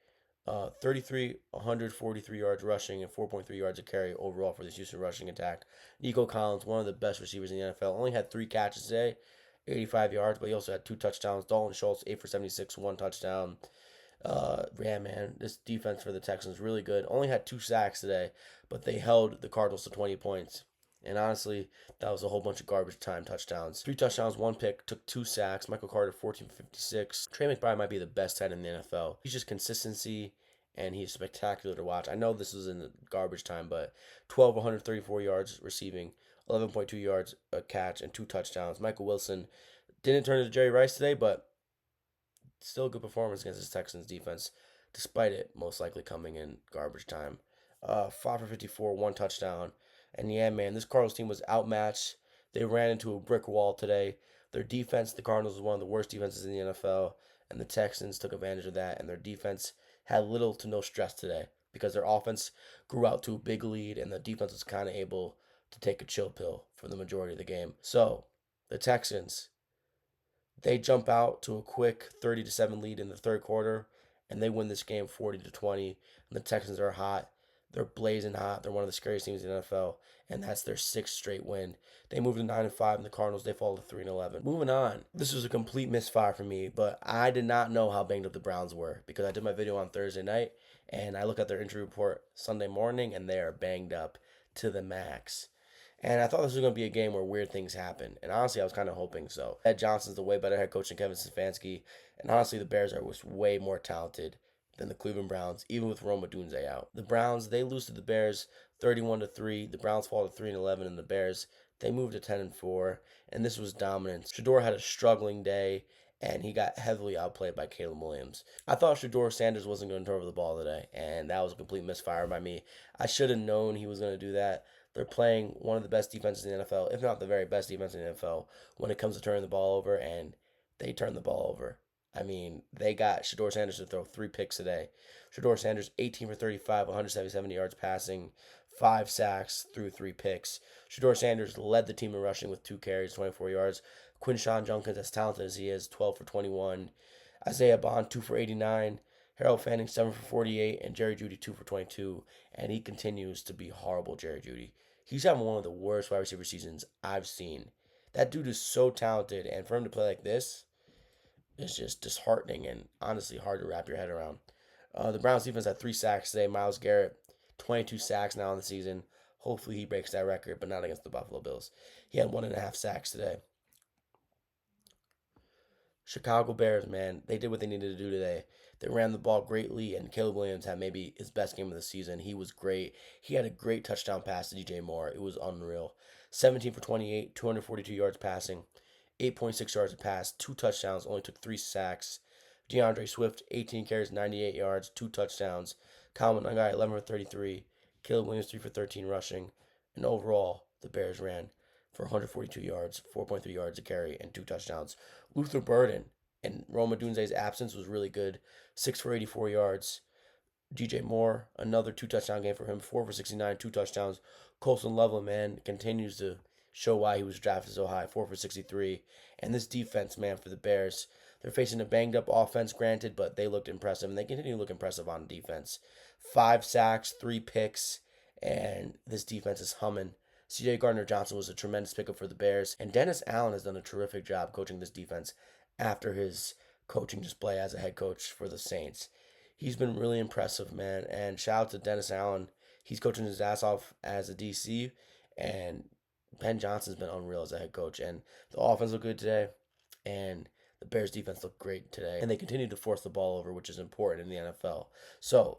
143 yards rushing, and 4.3 yards a carry overall for this Houston rushing attack. Nico Collins, one of the best receivers in the NFL, only had 3 catches today, 85 yards, but he also had 2 touchdowns. Dalton Schultz, 8 for 76, 1 touchdown. Yeah, man, this defense for the Texans really good. Only had 2 sacks today, but they held the Cardinals to 20 points. And honestly, that was a whole bunch of garbage time touchdowns. 3 touchdowns, 1 pick, took 2 sacks. Michael Carter, 14 for 56. Trey McBride might be the best tight in the NFL. He's just consistency, and he's spectacular to watch. I know this was in the garbage time, but 134 yards receiving, 11.2 yards a catch, and 2 touchdowns. Michael Wilson didn't turn into Jerry Rice today, but still a good performance against this Texans defense, despite it most likely coming in garbage time. 5 for 54, 1 touchdown. And yeah, man, this Cardinals team was outmatched. They ran into a brick wall today. Their defense, the Cardinals, was one of the worst defenses in the NFL, and the Texans took advantage of that, and their defense had little to no stress today because their offense grew out to a big lead, and the defense was kind of able to take a chill pill for the majority of the game. So, the Texans, they jump out to a quick 30-7 lead in the third quarter, and they win this game 40-20. And the Texans are hot. They're blazing hot. They're one of the scariest teams in the NFL, and that's their sixth straight win. They move to 9-5, and the Cardinals, they fall to 3-11. Moving on, this was a complete misfire for me, but I did not know how banged up the Browns were because I did my video on Thursday night, and I looked at their injury report Sunday morning, and they are banged up to the max. And I thought this was going to be a game where weird things happen. And honestly, I was kind of hoping so. Ed Johnson's the way better head coach than Kevin Stefanski. And honestly, the Bears are way more talented than the Cleveland Browns, even with Rome Odunze out. The Browns, they lose to the Bears 31-3. The Browns fall to 3-11, and the Bears, they move to 10-4. And this was dominance. Shador had a struggling day, and he got heavily outplayed by Caleb Williams. I thought Shador Sanders wasn't going to turn over the ball today, and that was a complete misfire by me. I should have known he was going to do that. They're playing one of the best defenses in the NFL, if not the very best defense in the NFL, when it comes to turning the ball over, and they turn the ball over. I mean, they got Shador Sanders to throw 3 picks today. Shador Sanders, 18 for 35, 177 yards passing, 5 sacks through 3 picks. Shador Sanders led the team in rushing with 2 carries, 24 yards. Quinshawn Junkins, as talented as he is, 12 for 21. Isaiah Bond, 2 for 89. Harold Fanning, 7 for 48. And Jerry Jeudy, 2 for 22. And he continues to be horrible, Jerry Jeudy. He's having one of the worst wide receiver seasons I've seen. That dude is so talented, and for him to play like this is just disheartening and honestly hard to wrap your head around. The Browns defense had 3 sacks today. Myles Garrett, 22 sacks now in the season. Hopefully he breaks that record, but not against the Buffalo Bills. He had 1.5 sacks today. Chicago Bears, man, they did what they needed to do today. They ran the ball greatly, and Caleb Williams had maybe his best game of the season. He was great. He had a great touchdown pass to DJ Moore. It was unreal. 17 for 28, 242 yards passing, 8.6 yards a pass, 2 touchdowns, only took 3 sacks. DeAndre Swift, 18 carries, 98 yards, 2 touchdowns. Calvin Nagai, 11 for 33. Caleb Williams, 3 for 13 rushing. And overall, the Bears ran for 142 yards, 4.3 yards a carry, and 2 touchdowns. Luther Burden and Rome Odunze's absence was really good. 6 for 84 yards. DJ Moore, another 2 touchdown game for him. 4 for 69, 2 touchdowns. Colson Leveland, man, continues to show why he was drafted so high. 4 for 63. And this defense, man, for the Bears, they're facing a banged up offense, granted, but they looked impressive, and they continue to look impressive on defense. 5 sacks, 3 picks, and this defense is humming. CJ Gardner Johnson was a tremendous pickup for the Bears, and Dennis Allen has done a terrific job coaching this defense after his coaching display as a head coach for the Saints. He's been really impressive, man, and shout out to Dennis Allen. He's coaching his ass off as a DC, and Ben Johnson's been unreal as a head coach, and the offense looked good today, and the Bears defense looked great today, and they continue to force the ball over, which is important in the NFL. So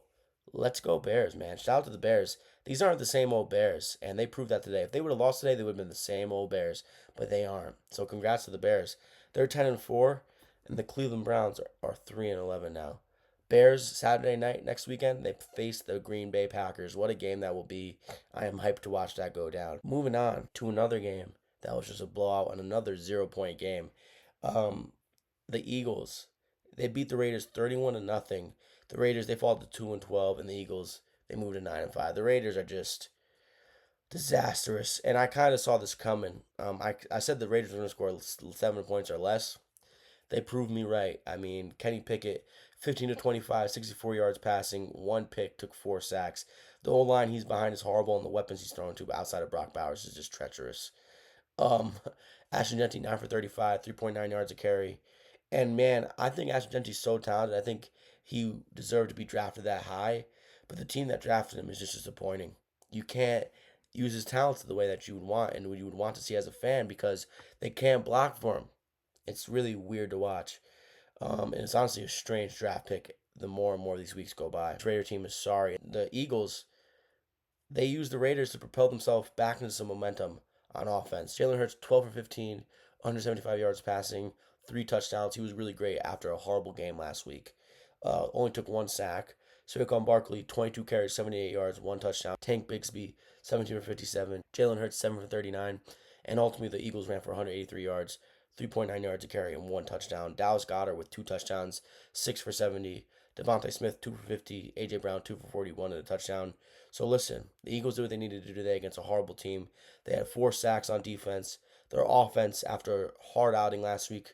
let's go Bears, man. Shout out to the Bears. These aren't the same old Bears, and they proved that today. If they would have lost today, they would have been the same old Bears, but they aren't. So congrats to the Bears. They're 10-4, and the Cleveland Browns are 3-11 now. Bears Saturday night next weekend, they face the Green Bay Packers. What a game that will be. I am hyped to watch that go down. Moving on to another game that was just a blowout and another 0-point game. Um, the Eagles, they beat the Raiders 31 to nothing. The Raiders, they fall to 2-12, and the Eagles, they moved to 9-5. The Raiders are just disastrous, and I kind of saw this coming. I said the Raiders were going to score 7 points or less. They proved me right. I mean, Kenny Pickett, 15 to 25, 64 yards passing, one pick, took 4 sacks. The old line he's behind is horrible, and the weapons he's throwing to outside of Brock Bowers is just treacherous. Um, Ashton Jeanty, 9 for 35, 3.9 yards a carry. And man, I think Ashton Jeanty's so talented. I think he deserved to be drafted that high. But the team that drafted him is just disappointing. You can't use his talents the way that you would want and what you would want to see as a fan because they can't block for him. It's really weird to watch. And it's honestly a strange draft pick the more and more these weeks go by. The Raider team is sorry. The Eagles, they used the Raiders to propel themselves back into some momentum on offense. Jalen Hurts, 12 for 15, 175 yards passing, 3 touchdowns. He was really great after a horrible game last week. Only took 1 sack. Saquon Barkley, 22 carries, 78 yards, 1 touchdown. Tank Bigsby, 17 for 57. Jalen Hurts, 7 for 39. And ultimately, the Eagles ran for 183 yards, 3.9 yards a carry, and 1 touchdown. Dallas Goedert with 2 touchdowns, 6 for 70. Devontae Smith, 2 for 50. A.J. Brown, 2 for 41 and a touchdown. So listen, the Eagles did what they needed to do today against a horrible team. They had 4 sacks on defense. Their offense, after a hard outing last week,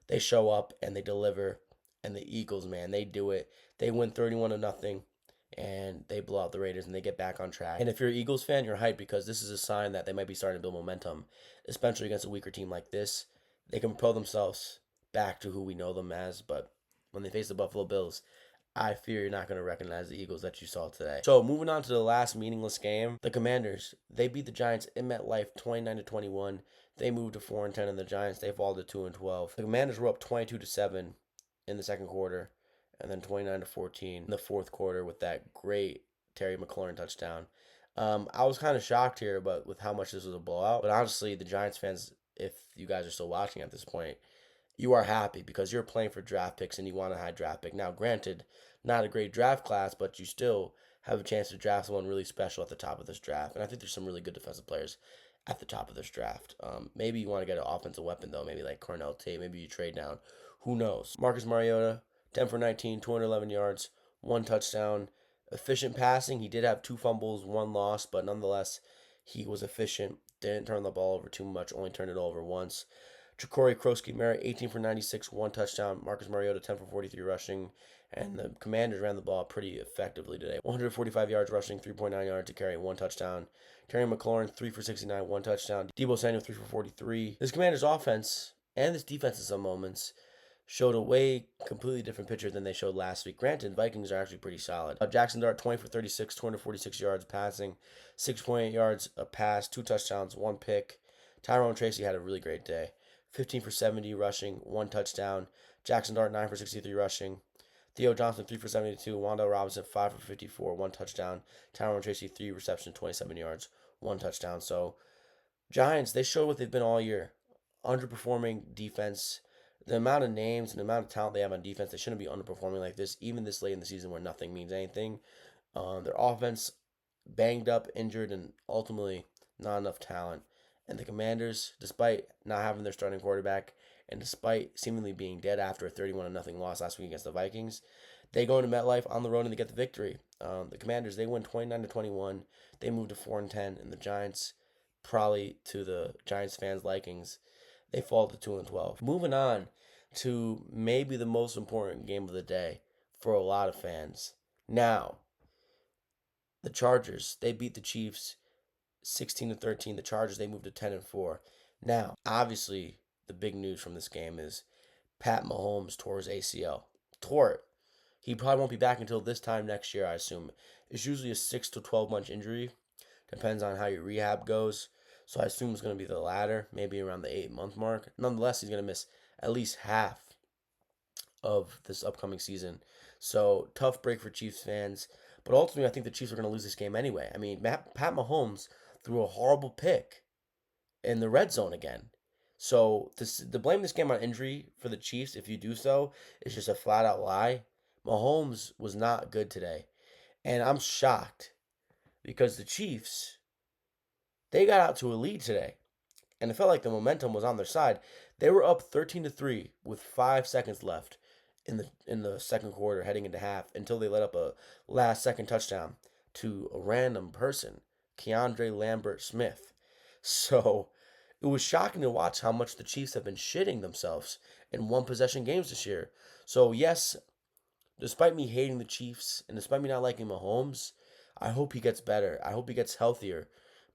they show up and they deliver. And the Eagles, man, they do it. They win 31 to nothing, and they blow out the Raiders and they get back on track. And if you're an Eagles fan, you're hyped because this is a sign that they might be starting to build momentum, especially against a weaker team like this. They can propel themselves back to who we know them as, but when they face the Buffalo Bills, I fear you're not going to recognize the Eagles that you saw today. So moving on to the last meaningless game, the Commanders, they beat the Giants in MetLife 29 to 21. They moved to 4-10, and the Giants, they fall to 2-12. The Commanders were up 22 to 7 in the second quarter, and then 29 to 14 in the fourth quarter with that great Terry McLaurin touchdown. I was kind of shocked here, but with how much this was a blowout. But honestly, the Giants fans, if you guys are still watching at this point, you are happy because you're playing for draft picks and you want a high draft pick. Now, granted, not a great draft class, but you still have a chance to draft someone really special at the top of this draft. And I think there's some really good defensive players at the top of this draft. Maybe you want to get an offensive weapon, though, maybe like Cornell Tate. Maybe you trade down. Who knows? Marcus Mariota, 10 for 19, 211 yards, 1 touchdown. Efficient passing. He did have 2 fumbles, 1 loss, but nonetheless, he was efficient. Didn't turn the ball over too much, only turned it over once. Ja'Cory Krosky-Merritt, 18 for 96, 1 touchdown. Marcus Mariota, 10 for 43 rushing. And the Commanders ran the ball pretty effectively today. 145 yards rushing, 3.9 yards to carry, 1 touchdown. Terry McLaurin, 3 for 69, 1 touchdown. Deebo Samuel, 3 for 43. This Commanders offense and this defense in some moments showed a way completely different picture than they showed last week. Granted, Vikings are actually pretty solid. Jackson Dart, 20 for 36, 246 yards passing, 6.8 yards a pass, 2 touchdowns, 1 pick. Tyrone Tracy had a really great day. 15 for 70 rushing, 1 touchdown. Jackson Dart, 9 for 63 rushing. Theo Johnson, 3 for 72. Wanda Robinson, 5 for 54, 1 touchdown. Tyrone Tracy, 3 receptions, 27 yards, 1 touchdown. So, Giants, they showed what they've been all year. Underperforming defense. The amount of names and the amount of talent they have on defense, they shouldn't be underperforming like this, even this late in the season where nothing means anything. Their offense, banged up, injured, and ultimately not enough talent. And the Commanders, despite not having their starting quarterback, and despite seemingly being dead after a 31-0 loss last week against the Vikings, they go into MetLife on the road and they get the victory. The Commanders, they win 29 to 21. They move to 4-10, and the Giants, probably to the Giants fans' likings, they fall to 2-12. Moving on to maybe the most important game of the day for a lot of fans. Now, the Chargers, they beat the Chiefs 16-13. The Chargers, they moved to 10-4. Now, obviously, the big news from this game is Pat Mahomes tore his ACL. Tore it. He probably won't be back until this time next year, I assume. It's usually a 6 to 12 month injury. Depends on how your rehab goes. So I assume it's going to be the latter, maybe around the 8 month mark. Nonetheless, he's going to miss at least half of this upcoming season. So tough break for Chiefs fans. But ultimately, I think the Chiefs are going to lose this game anyway. I mean, Pat Mahomes threw a horrible pick in the red zone again. So to blame this game on injury for the Chiefs, if you do so, is just a flat out lie. Mahomes was not good today. And I'm shocked because the Chiefs, they got out to a lead today. And it felt like the momentum was on their side. They were up 13-3 with 5 seconds left in the second quarter, heading into half, until they let up a last second touchdown to a random person, Keandre Lambert Smith. So it was shocking to watch how much the Chiefs have been shitting themselves in one possession games this year. So yes, despite me hating the Chiefs and despite me not liking Mahomes, I hope he gets better. I hope he gets healthier.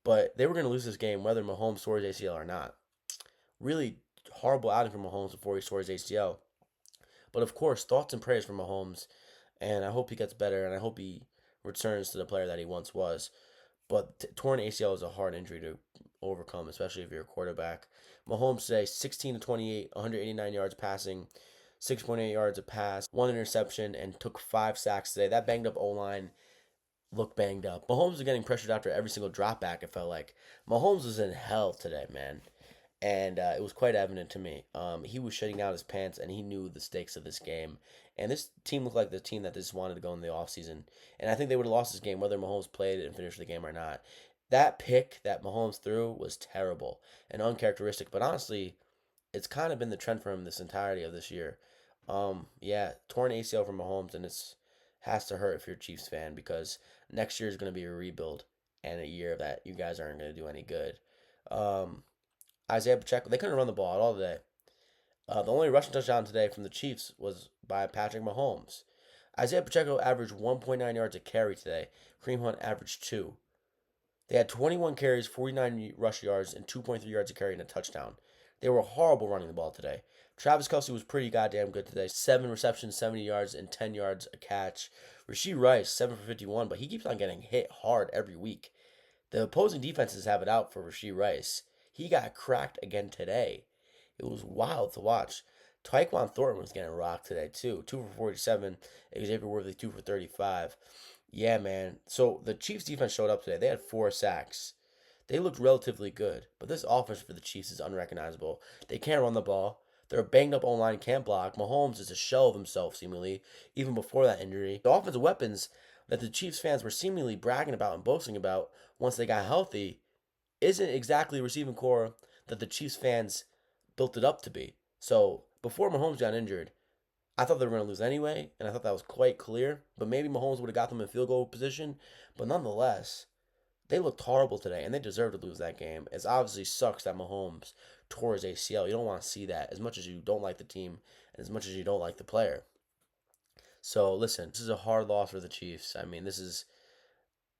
But they were going to lose this game whether Mahomes tore his ACL or not. Really horrible outing for Mahomes before he tore his ACL. But of course, thoughts and prayers for Mahomes. And I hope he gets better and I hope he returns to the player that he once was. But torn ACL is a hard injury to overcome, especially if you're a quarterback. Mahomes today, 16 to 28, 189 yards passing, 6.8 yards a pass, one interception, and took 5 sacks today. That banged up O line looked banged up. Mahomes was getting pressured after every single drop back, it felt like. Mahomes was in hell today, man. And it was quite evident to me. He was shutting out his pants, and he knew the stakes of this game. And this team looked like the team that just wanted to go in the offseason. And I think they would have lost this game whether Mahomes played it and finished the game or not. That pick that Mahomes threw was terrible and uncharacteristic. But honestly, it's kind of been the trend for him this entirety of this year. Yeah, torn ACL for Mahomes, and it's has to hurt if you're a Chiefs fan because next year is going to be a rebuild and a year that you guys aren't going to do any good. Um, Isaiah Pacheco, they couldn't run the ball at all today. The only rushing touchdown today from the Chiefs was by Patrick Mahomes. Isaiah Pacheco averaged 1.9 yards a carry today. Kareem Hunt averaged 2. They had 21 carries, 49 rush yards, and 2.3 yards a carry and a touchdown. They were horrible running the ball today. Travis Kelce was pretty goddamn good today. 7 receptions, 70 yards, and 10 yards a catch. Rashee Rice, 7 for 51, but he keeps on getting hit hard every week. The opposing defenses have it out for Rashee Rice. He got cracked again today. It was wild to watch. Tyquan Thornton was getting rocked today, too. 2 for 47. Xavier Worthy, 2 for 35. Yeah, man. So the Chiefs defense showed up today. They had 4 sacks. They looked relatively good, but this offense for the Chiefs is unrecognizable. They can't run the ball. They're banged up online, can't block. Mahomes is a shell of himself, seemingly, even before that injury. The offensive weapons that the Chiefs fans were seemingly bragging about and boasting about once they got healthy isn't exactly the receiving core that the Chiefs fans built it up to be. So before Mahomes got injured, I thought they were going to lose anyway, and I thought that was quite clear. But maybe Mahomes would have got them in field goal position. But nonetheless, they looked horrible today, and they deserve to lose that game. It obviously sucks that Mahomes tore his ACL. You don't want to see that as much as you don't like the team and as much as you don't like the player. So listen, this is a hard loss for the Chiefs. I mean, this is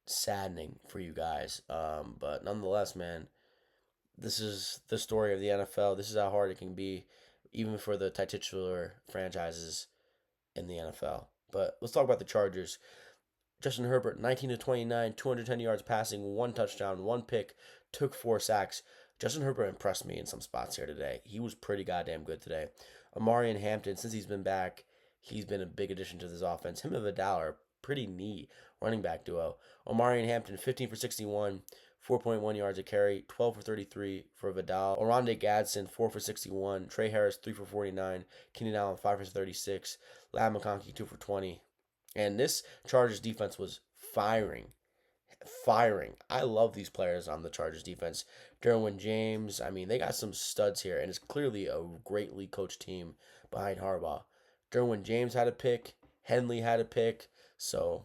saddening for you guys. But nonetheless, man, this is the story of the NFL. This is how hard it can be, even for the titular franchises in the NFL. But let's talk about the Chargers. Justin Herbert, 19 to 29, 210 yards passing, one touchdown, one pick, took 4 sacks. Justin Herbert impressed me in some spots here today. He was pretty goddamn good today. Amari and Hampton, since he's been back, he's been a big addition to this offense. Him and Vidal are pretty neat running back duo. Omari and Hampton, 15 for 61, 4.1 yards a carry, 12 for 33 for Vidal. Oronde Gadsden, 4 for 61. Trey Harris, 3 for 49. Keenan Allen, 5 for 36. Lab McConkey, 2 for 20. And this Chargers defense was firing. Firing. I love these players on the Chargers defense. Derwin James. I mean, they got some studs here, and it's clearly a greatly coached team behind Harbaugh. Derwin James had a pick. Henley had a pick. So,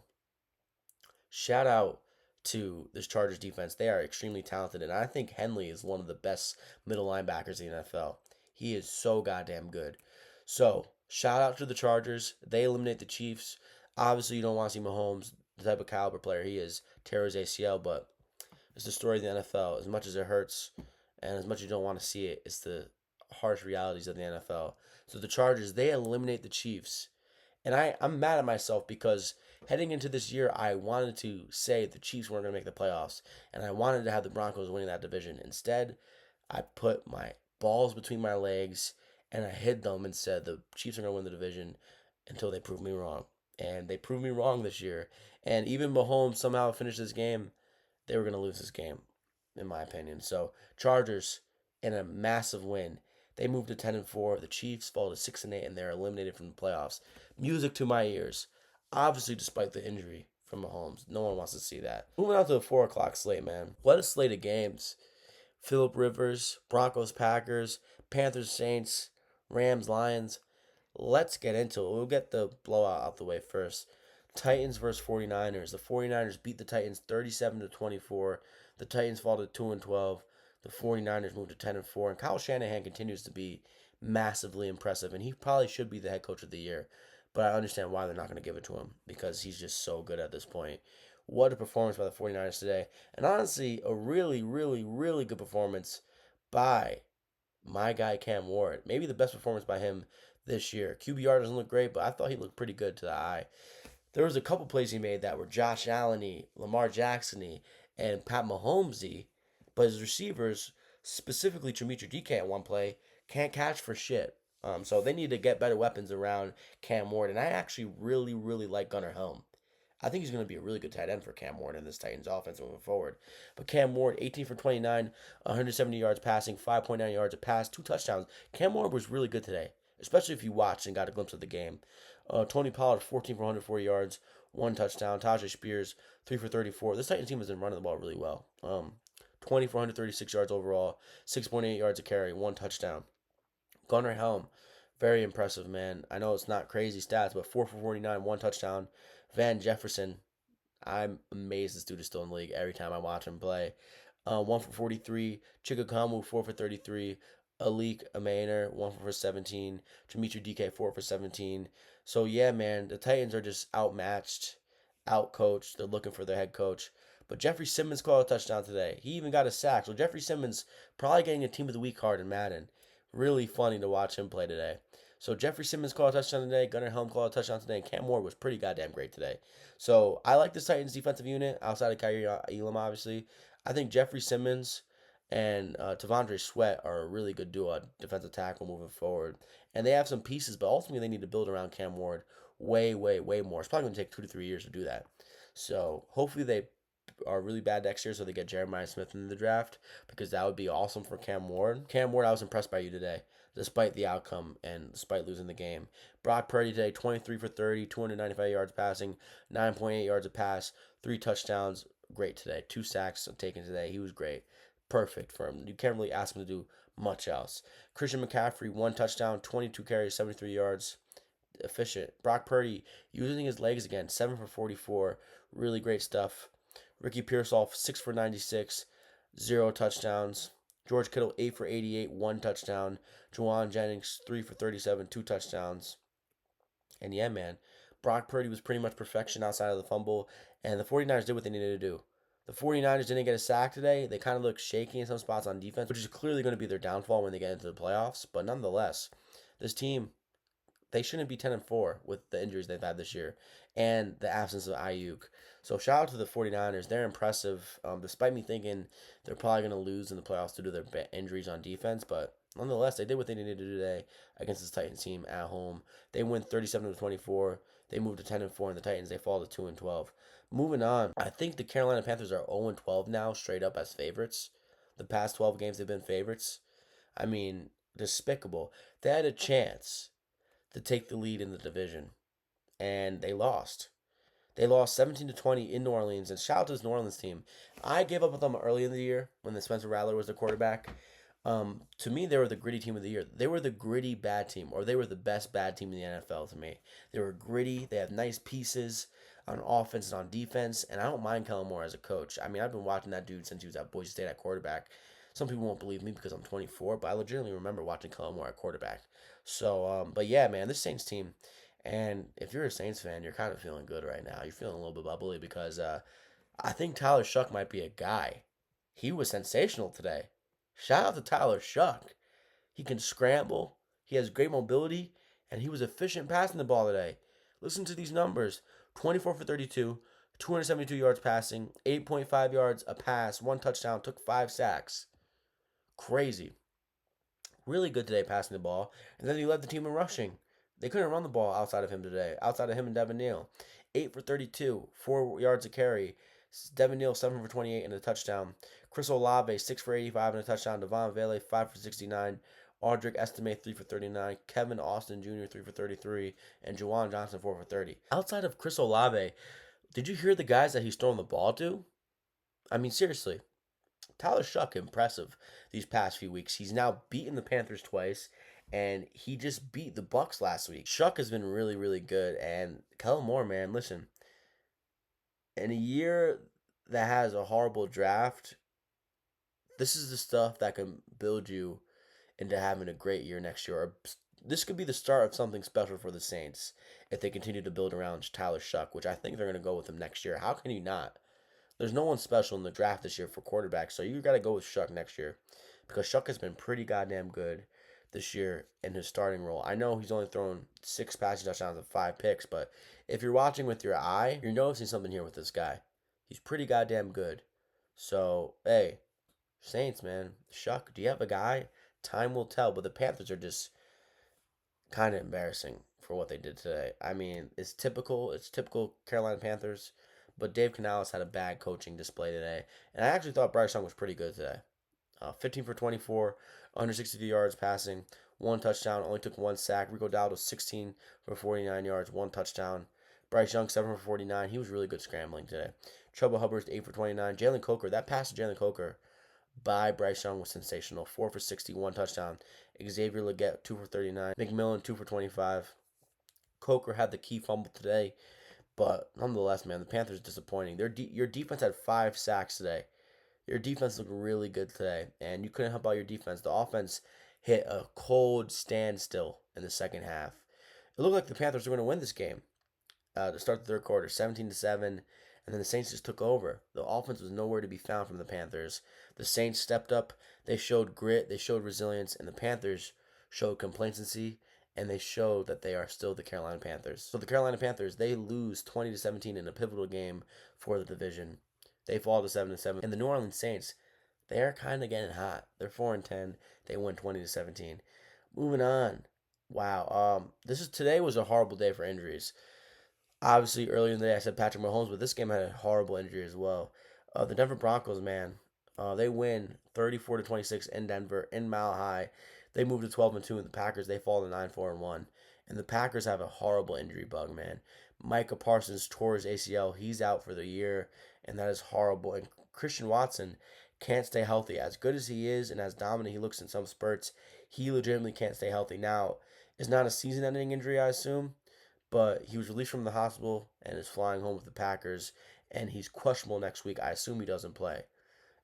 shout out to this Chargers defense. They are extremely talented, and I think Henley is one of the best middle linebackers in the NFL. He is so goddamn good. So, shout out to the Chargers. They eliminate the Chiefs. Obviously, you don't want to see Mahomes, the type of caliber player he is, tear his ACL, but It's the story of the NFL. As much as it hurts and as much as you don't want to see it, it's the harsh realities of the NFL. So the Chargers, they eliminate the Chiefs. And I'm mad at myself because heading into this year, I wanted to say the Chiefs weren't going to make the playoffs. And I wanted to have the Broncos winning that division. Instead, I put my balls between my legs and I hid them and said the Chiefs are going to win the division until they prove me wrong. And they proved me wrong this year. And even Mahomes somehow finished this game, they were going to lose this game, in my opinion. So Chargers in a massive win. They moved to 10-4. The Chiefs fall to 6-8, and they're eliminated from the playoffs. Music to my ears. Obviously, despite the injury from Mahomes, no one wants to see that. Moving on to the 4 o'clock slate, man. What a slate of games! Philip Rivers, Broncos, Packers, Panthers, Saints, Rams, Lions. Let's get into it. We'll get the blowout out the way first. Titans versus 49ers. The 49ers beat the Titans 37-24. The Titans fall to 2-12. The 49ers move to 10-4. And Kyle Shanahan continues to be massively impressive. And he probably should be the head coach of the year. But I understand why they're not going to give it to him because he's just so good at this point. What a performance by the 49ers today. And honestly, a really, really, really good performance by my guy Cam Ward. Maybe the best performance by him this year. QBR doesn't look great, but I thought he looked pretty good to the eye. There was a couple plays he made that were Josh Allen-y, Lamar Jackson-y, and Pat Mahomes-y, but his receivers, specifically Dimitri DK at one play, can't catch for shit. So they need to get better weapons around Cam Ward, and I actually really, really like Gunnar Helm. I think he's going to be a really good tight end for Cam Ward in this Titans offense moving forward. But Cam Ward, 18 for 29, 170 yards passing, 5.9 yards a pass, 2 touchdowns. Cam Ward was really good today, especially if you watched and got a glimpse of the game. Tony Pollard, 14 for 140 yards, 1 touchdown. Tajay Spears, 3 for 34. This Titans team has been running the ball really well. 20 for 136 yards overall, 6.8 yards a carry, 1 touchdown. Gunnar Helm, very impressive, man. I know it's not crazy stats, but 4 for 49, 1 touchdown. Van Jefferson, I'm amazed this dude is still in the league every time I watch him play. 1 for 43. Chikamu, 4 for 33. Alik Amainer, 1 for 17. Dimitri DK, 4 for 17. So, yeah, man, the Titans are just outmatched, outcoached. They're looking for their head coach. But Jeffrey Simmons caught a touchdown today. He even got a sack. So, Jeffrey Simmons probably getting a Team of the Week card in Madden. Really funny to watch him play today. So Jeffrey Simmons called a touchdown today. Gunnar Helm called a touchdown today. And Cam Ward was pretty goddamn great today. So I like this Titans defensive unit outside of Kyrie Elam, obviously. I think Jeffrey Simmons and Tavondre Sweat are a really good duo at defensive tackle moving forward. And they have some pieces, but ultimately they need to build around Cam Ward way, way, way more. It's probably going to take 2 to 3 years to do that. So hopefully they are really bad next year so they get Jeremiah Smith in the draft because that would be awesome for Cam Ward. Cam Ward, I was impressed by you today despite the outcome and despite losing the game. Brock Purdy today, 23 for 30, 295 yards passing, 9.8 yards a pass, 3 touchdowns. Great today. 2 sacks taken today. He was great. Perfect for him. You can't really ask him to do much else. Christian McCaffrey, 1 touchdown, 22 carries, 73 yards. Efficient. Brock Purdy using his legs again, 7 for 44. Really great stuff. Ricky Pearsall, 6 for 96, 0 touchdowns. George Kittle, 8 for 88, 1 touchdown. Juwan Jennings, 3 for 37, 2 touchdowns. And yeah, man, Brock Purdy was pretty much perfection outside of the fumble, and the 49ers did what they needed to do. The 49ers didn't get a sack today. They kind of looked shaky in some spots on defense, which is clearly going to be their downfall when they get into the playoffs. But nonetheless, this team, they shouldn't be 10-4 with the injuries they've had this year and the absence of Ayuk. So shout out to the 49ers. They're impressive, despite me thinking they're probably going to lose in the playoffs due to their injuries on defense. But nonetheless, they did what they needed to do today against this Titans team at home. They win 37-24. They move to 10-4, and the Titans, they fall to 2-12. Moving on, I think the Carolina Panthers are 0-12 now, straight up as favorites. The past 12 games, they've been favorites. I mean, despicable. They had a chance to take the lead in the division, and they lost. They lost 17-20 in New Orleans, and shout out to this New Orleans team. I gave up with them early in the year when the Spencer Rattler was the quarterback. To me, they were the gritty team of the year. They were the gritty bad team, or they were the best bad team in the NFL to me. They were gritty. They have nice pieces on offense and on defense, and I don't mind Kellen Moore as a coach. I mean, I've been watching that dude since he was at Boise State at quarterback. Some people won't believe me because I'm 24, but I legitimately remember watching Kellen Moore at quarterback. So, but yeah, man, this Saints team, and if you're a Saints fan, you're kind of feeling good right now. You're feeling a little bit bubbly because I think Tyler Shuck might be a guy. He was sensational today. Shout out to Tyler Shuck. He can scramble, he has great mobility, and he was efficient passing the ball today. Listen to these numbers: 24 for 32, 272 yards passing, 8.5 yards a pass, one touchdown, took 5 sacks. Crazy. Really good today passing the ball. And then he led the team in rushing. They couldn't run the ball outside of him today, outside of him and Devin Neal. 8 for 32, 4 yards a carry. Devin Neal, 7 for 28 and a touchdown. Chris Olave, 6 for 85 and a touchdown. Devon Vele, 5 for 69. Audric Estime, 3 for 39. Kevin Austin Jr., 3 for 33. And Juwan Johnson, 4 for 30. Outside of Chris Olave, did you hear the guys that he's throwing the ball to? I mean, seriously. Tyler Shuck, impressive these past few weeks. He's now beaten the Panthers twice, and he just beat the Bucks last week. Shuck has been really, really good. And Kellen Moore, man, listen, in a year that has a horrible draft, this is the stuff that can build you into having a great year next year. Or this could be the start of something special for the Saints if they continue to build around Tyler Shuck, which I think they're going to go with him next year. How can you not? There's no one special in the draft this year for quarterbacks, so you got to go with Shuck next year because Shuck has been pretty goddamn good this year in his starting role. I know he's only thrown 6 passing touchdowns and 5 picks, but if you're watching with your eye, you're noticing something here with this guy. He's pretty goddamn good. So, hey, Saints, man, Shuck, do you have a guy? Time will tell, but the Panthers are just kind of embarrassing for what they did today. I mean, it's typical. It's typical Carolina Panthers. But Dave Canales had a bad coaching display today, and I actually thought Bryce Young was pretty good today. 15 for 24, 162 yards passing, one touchdown, only took one sack. Rico Dowdle 16 for 49 yards, one touchdown. Bryce Young 7 for 49. He was really good scrambling today. Chuba Hubbard 8 for 29. Jalen Coker, that pass to Jalen Coker by Bryce Young was sensational. 4 for 61 touchdown. Xavier Legette 2 for 39. McMillan 2 for 25. Coker had the key fumble today, but nonetheless, man, the Panthers disappointing. Your defense had 5 sacks today. Your defense looked really good today, and you couldn't help out your defense. The offense hit a cold standstill in the second half. It looked like the Panthers were going to win this game to start the third quarter, 17-7, and then the Saints just took over. The offense was nowhere to be found from the Panthers. The Saints stepped up. They showed grit. They showed resilience, and the Panthers showed complacency, and they showed that they are still the Carolina Panthers. So the Carolina Panthers, they lose 20-17 in a pivotal game for the division. They fall to 7-7. And the New Orleans Saints, they're kind of getting hot. They're 4-10. They win 20-17. Moving on. Wow. Today was a horrible day for injuries. Obviously, earlier in the day, I said Patrick Mahomes, but this game had a horrible injury as well. The Denver Broncos, man, they win 34-26 in Denver in Mile High. They move to 12-2, and the Packers they fall to 9-4-1. And the Packers have a horrible injury bug, man. Micah Parsons tore his ACL. He's out for the year, and that is horrible. And Christian Watson can't stay healthy. As good as he is and as dominant he looks in some spurts, he legitimately can't stay healthy. Now, it's not a season-ending injury, I assume, but he was released from the hospital and is flying home with the Packers, and he's questionable next week. I assume he doesn't play.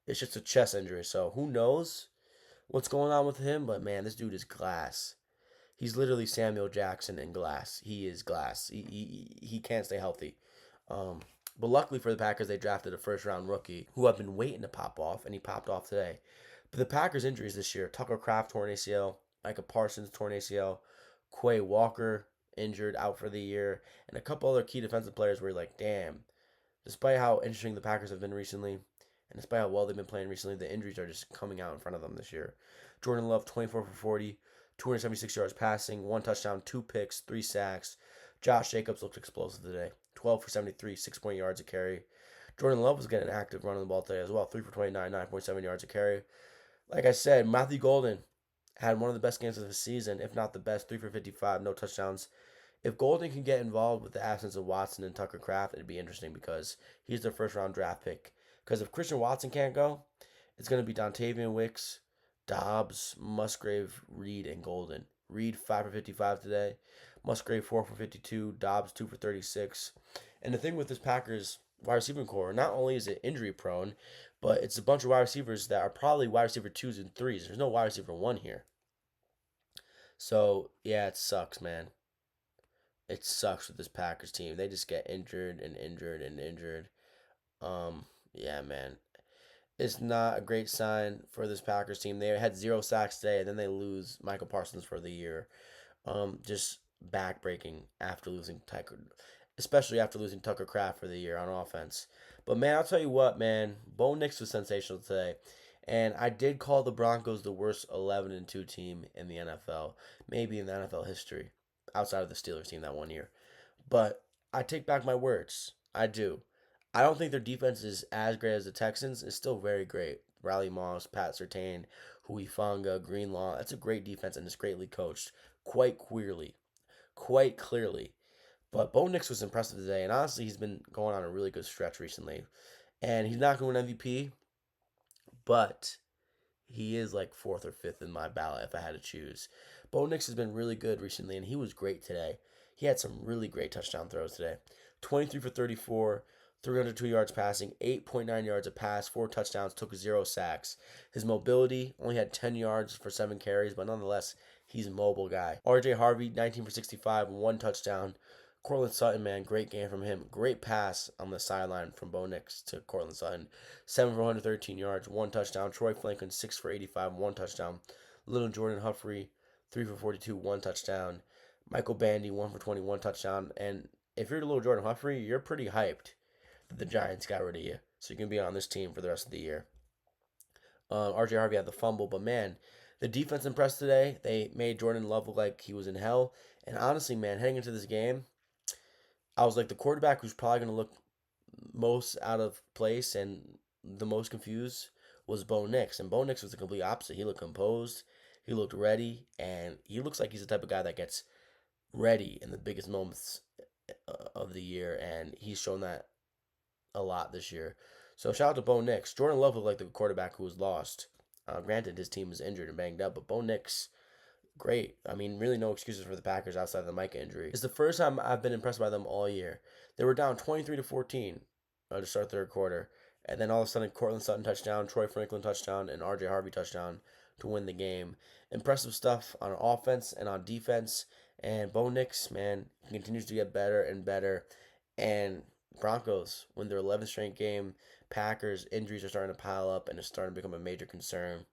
It's just a chest injury, so who knows what's going on with him, but man, this dude is glass. He's literally Samuel Jackson in glass. He is glass. He can't stay healthy. But luckily for the Packers, they drafted a first-round rookie who I've been waiting to pop off, and he popped off today. But the Packers' injuries this year, Tucker Kraft torn ACL, Micah Parsons torn ACL, Quay Walker injured out for the year, and a couple other key defensive players were like, damn, despite how interesting the Packers have been recently, and despite how well they've been playing recently, the injuries are just coming out in front of them this year. Jordan Love, 24 for 40, 276 yards passing, one touchdown, 2 picks, 3 sacks. Josh Jacobs looked explosive today, 12 for 73, 6 yards a carry. Jordan Love was getting active running the ball today as well, 3 for 29, 9.7 yards a carry. Like I said, Matthew Golden had one of the best games of the season, if not the best, 3 for 55, no touchdowns. If Golden can get involved with the absence of Watson and Tucker Kraft, it'd be interesting because he's their first-round draft pick. Because if Christian Watson can't go, it's going to be Dontavian Wicks, Dobbs, Musgrave, Reed, and Golden. Reed 5 for 55 today. Musgrave 4 for 52. Dobbs 2 for 36. And the thing with this Packers wide receiver core, not only is it injury prone, but it's a bunch of wide receivers that are probably wide receiver 2s and 3s. There's no wide receiver 1 here. So, yeah, it sucks, man. It sucks with this Packers team. They just get injured and injured and injured. Yeah, man. It's not a great sign for this Packers team. They had 0 sacks today, and then they lose Michael Parsons for the year. Just backbreaking after losing Tucker, especially after losing Tucker Kraft for the year on offense. But man, I'll tell you what, man, Bo Nix was sensational today, and I did call the Broncos the worst 11-2 team in the NFL, maybe in the NFL history, outside of the Steelers team that one year. But I take back my words. I do. I don't think their defense is as great as the Texans. It's still very great. Riley Moss, Pat Surtain, Huifanga, Greenlaw. That's a great defense and it's greatly coached. Quite clearly. Quite clearly. But Bo Nix was impressive today, and honestly, he's been going on a really good stretch recently. And he's not going to win MVP, but he is like fourth or fifth in my ballot if I had to choose. Bo Nix has been really good recently, and he was great today. He had some really great touchdown throws today. 23 for 34, 302 yards passing, 8.9 yards a pass, 4 touchdowns, took 0 sacks. His mobility only had 10 yards for 7 carries, but nonetheless, he's a mobile guy. RJ Harvey, 19 for 65, 1 touchdown. Cortland Sutton, man, great game from him. Great pass on the sideline from Bo Nix to Cortland Sutton. 7 for 113 yards, 1 touchdown. Troy Franklin, 6 for 85, 1 touchdown. Little Jordan Humphrey, 3 for 42, 1 touchdown. Michael Bandy, 1 for 20, 1 touchdown. And if you're Little Jordan Humphrey, you're pretty hyped that the Giants got rid of you. So you can be on this team for the rest of the year. RJ Harvey had the fumble, but man, the defense impressed today. They made Jordan Love look like he was in hell. And honestly, man, heading into this game, I was like the quarterback who's probably going to look most out of place and the most confused was Bo Nix. And Bo Nix was the complete opposite. He looked composed, he looked ready, and he looks like he's the type of guy that gets ready in the biggest moments of the year. And he's shown that a lot this year. So shout out to Bo Nix. Jordan Love looked like the quarterback who was lost. Granted, his team was injured and banged up, but Bo Nix, great. I mean, really no excuses for the Packers outside of the Micah injury. It's the first time I've been impressed by them all year. They were down 23 to 14 to start third quarter, and then all of a sudden, Cortland Sutton touchdown, Troy Franklin touchdown, and RJ Harvey touchdown to win the game. Impressive stuff on offense and on defense. And Bo Nix, man, continues to get better and better. And Broncos win their 11th straight game. Packers injuries are starting to pile up, and it's starting to become a major concern.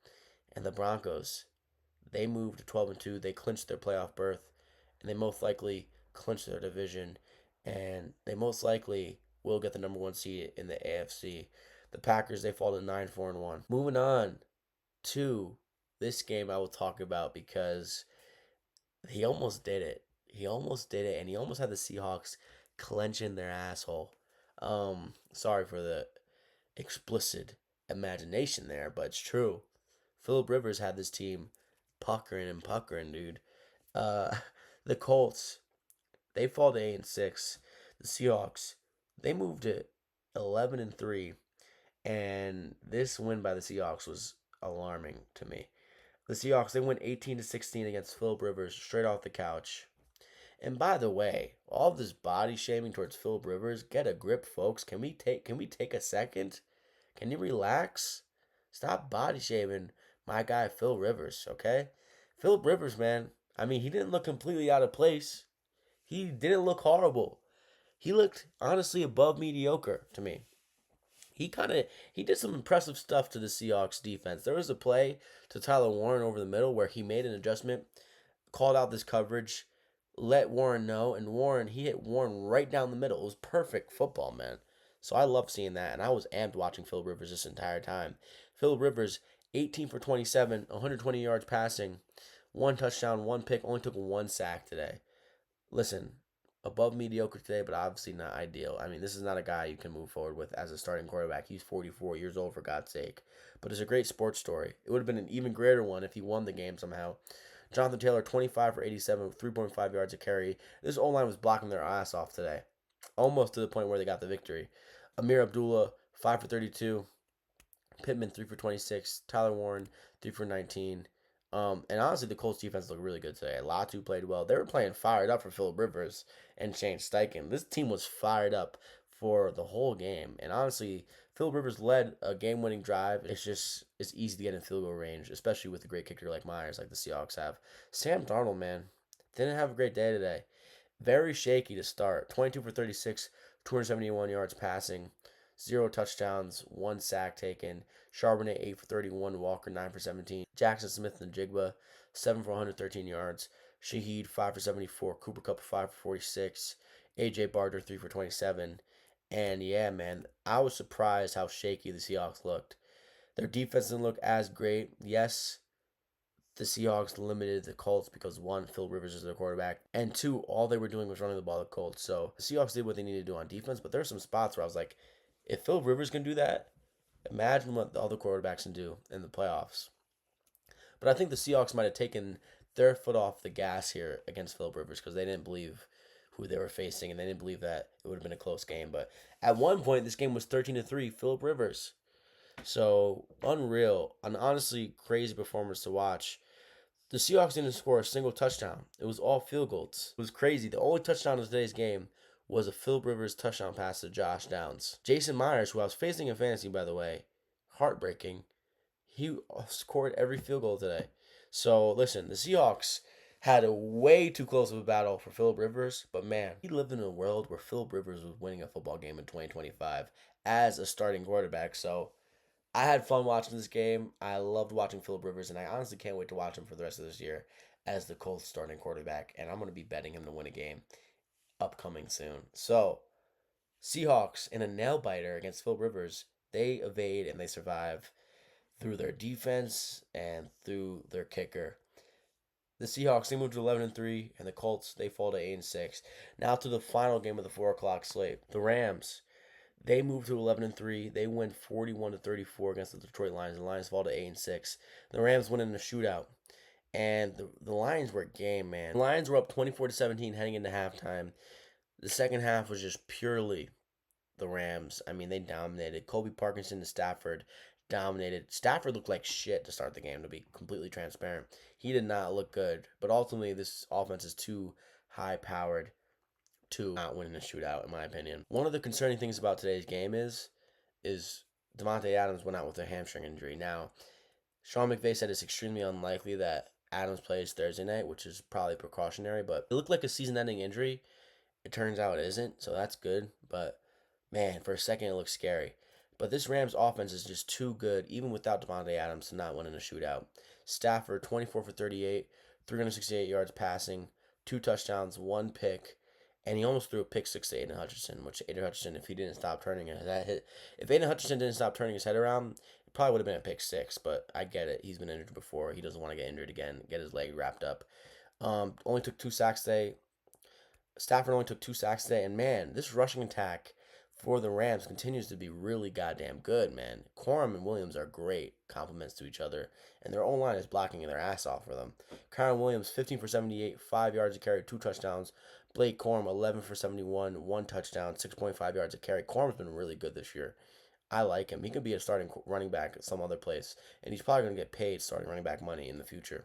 And the Broncos, they moved to 12-2. They clinched their playoff berth, and they most likely clinched their division, and they most likely will get the number one seed in the AFC. The Packers, they fall to 9-4-1. Moving on to this game, I will talk about because he almost did it. He almost did it, and he almost had the Seahawks clenching their asshole. Sorry for the explicit imagination there, but it's true. Philip Rivers had this team puckering and puckering, dude. Uh, the Colts, they fall to 8-6. The Seahawks, they moved to 11-3, and this win by the Seahawks was alarming to me. The Seahawks, they went 18-16 against Philip Rivers straight off the couch. And by the way, all this body shaming towards Philip Rivers, get a grip, folks. Can we take a second? Can you relax? Stop body shaming my guy Phil Rivers, okay? Philip Rivers, man. I mean, he didn't look completely out of place. He didn't look horrible. He looked honestly above mediocre to me. He did some impressive stuff to the Seahawks defense. There was a play to Tyler Warren over the middle where he made an adjustment, called out this coverage, let Warren know, and he hit Warren right down the middle. It was perfect football, man. So I love seeing that, and I was amped watching Phil Rivers this entire time. Phil Rivers, 18 for 27, 120 yards passing, 1 touchdown, 1 pick, only took 1 sack today. Listen, above mediocre today, but obviously not ideal. I mean, this is not a guy you can move forward with as a starting quarterback. He's 44 years old, for God's sake. But it's a great sports story. It would have been an even greater one if he won the game somehow. Jonathan Taylor, 25 for 87, 3.5 yards a carry. This O-line was blocking their ass off today, almost to the point where they got the victory. Amir Abdullah, 5 for 32. Pittman, 3 for 26. Tyler Warren, 3 for 19. And honestly, the Colts defense looked really good today. Latu played well. They were playing fired up for Philip Rivers and Shane Steichen. This team was fired up for the whole game. And honestly, Philip Rivers led a game-winning drive. It's easy to get in field goal range, especially with a great kicker like Myers, like the Seahawks have. Sam Darnold, man, didn't have a great day today. Very shaky to start. 22 for 36, 271 yards passing, zero touchdowns, one sack taken. Charbonnet 8 for 31, Walker 9 for 17. Jackson Smith and Jigba 7 for 113 yards. Shaheed 5 for 74, Cooper Kupp 5 for 46, AJ Barter 3 for 27. And yeah, man, I was surprised how shaky the Seahawks looked. Their defense didn't look as great. Yes, the Seahawks limited the Colts because one, Phil Rivers is their quarterback, and two, all they were doing was running the ball to the Colts. So the Seahawks did what they needed to do on defense, but there are some spots where I was like, if Phil Rivers can do that, imagine what the other quarterbacks can do in the playoffs. But I think the Seahawks might have taken their foot off the gas here against Phil Rivers because they didn't believe who they were facing and they didn't believe that it would have been a close game. But at one point, this game was 13-3, Philip Rivers. So unreal, an honestly crazy performance to watch. The Seahawks didn't score a single touchdown. It was all field goals. It was crazy. The only touchdown in today's game was a Philip Rivers touchdown pass to Josh Downs. Jason Myers, who I was facing in fantasy, by the way, heartbreaking. He scored every field goal today. So listen, the Seahawks had a way too close of a battle for Philip Rivers, but man, he lived in a world where Philip Rivers was winning a football game in 2025 as a starting quarterback. So I had fun watching this game. I loved watching Philip Rivers, and I honestly can't wait to watch him for the rest of this year as the Colts starting quarterback. And I'm going to be betting him to win a game upcoming soon. So, Seahawks in a nail biter against Philip Rivers, they evade and they survive through their defense and through their kicker. The Seahawks they moved to 11-3, and the Colts they fall to 8-6. Now to the final game of the 4 o'clock slate. The Rams they moved to 11-3. They win 41-34 against the Detroit Lions. The Lions fall to 8-6. The Rams win in a shootout. And the Lions were game, man. The Lions were up 24-17 heading into halftime. The second half was just purely the Rams. I mean, they dominated. Colby Parkinson to Stafford dominated. Stafford looked like shit to start the game, to be completely transparent. He did not look good. But ultimately, this offense is too high powered to not win in a shootout, in my opinion. One of the concerning things about today's game is Devontae Adams went out with a hamstring injury. Now, Sean McVay said it's extremely unlikely that Adams plays Thursday night, which is probably precautionary, but it looked like a season-ending injury. It turns out it isn't, so that's good. But man, for a second it looks scary. But this Rams offense is just too good, even without Devontae Adams, to not win in a shootout. Stafford, 24 for 38, 368 yards passing, 2 touchdowns, one pick, and he almost threw a pick six to Aiden Hutchinson, which Aiden Hutchinson, if he didn't stop turning his head, if Aiden Hutchinson didn't stop turning his head around, it probably would have been a pick six. But I get it; he's been injured before. He doesn't want to get injured again. Get his leg wrapped up. Only took 2 sacks today. Stafford only took 2 sacks today, and man, this rushing attack for the Rams continues to be really goddamn good, man. Corum and Williams are great complements to each other, and their own line is blocking their ass off for them. Kyron Williams, 15 for 78, 5 yards a carry, 2 touchdowns. Blake Corum, 11 for 71, 1 touchdown, 6.5 yards a carry. Corum's been really good this year. I like him. He could be a starting running back at some other place, and he's probably going to get paid starting running back money in the future.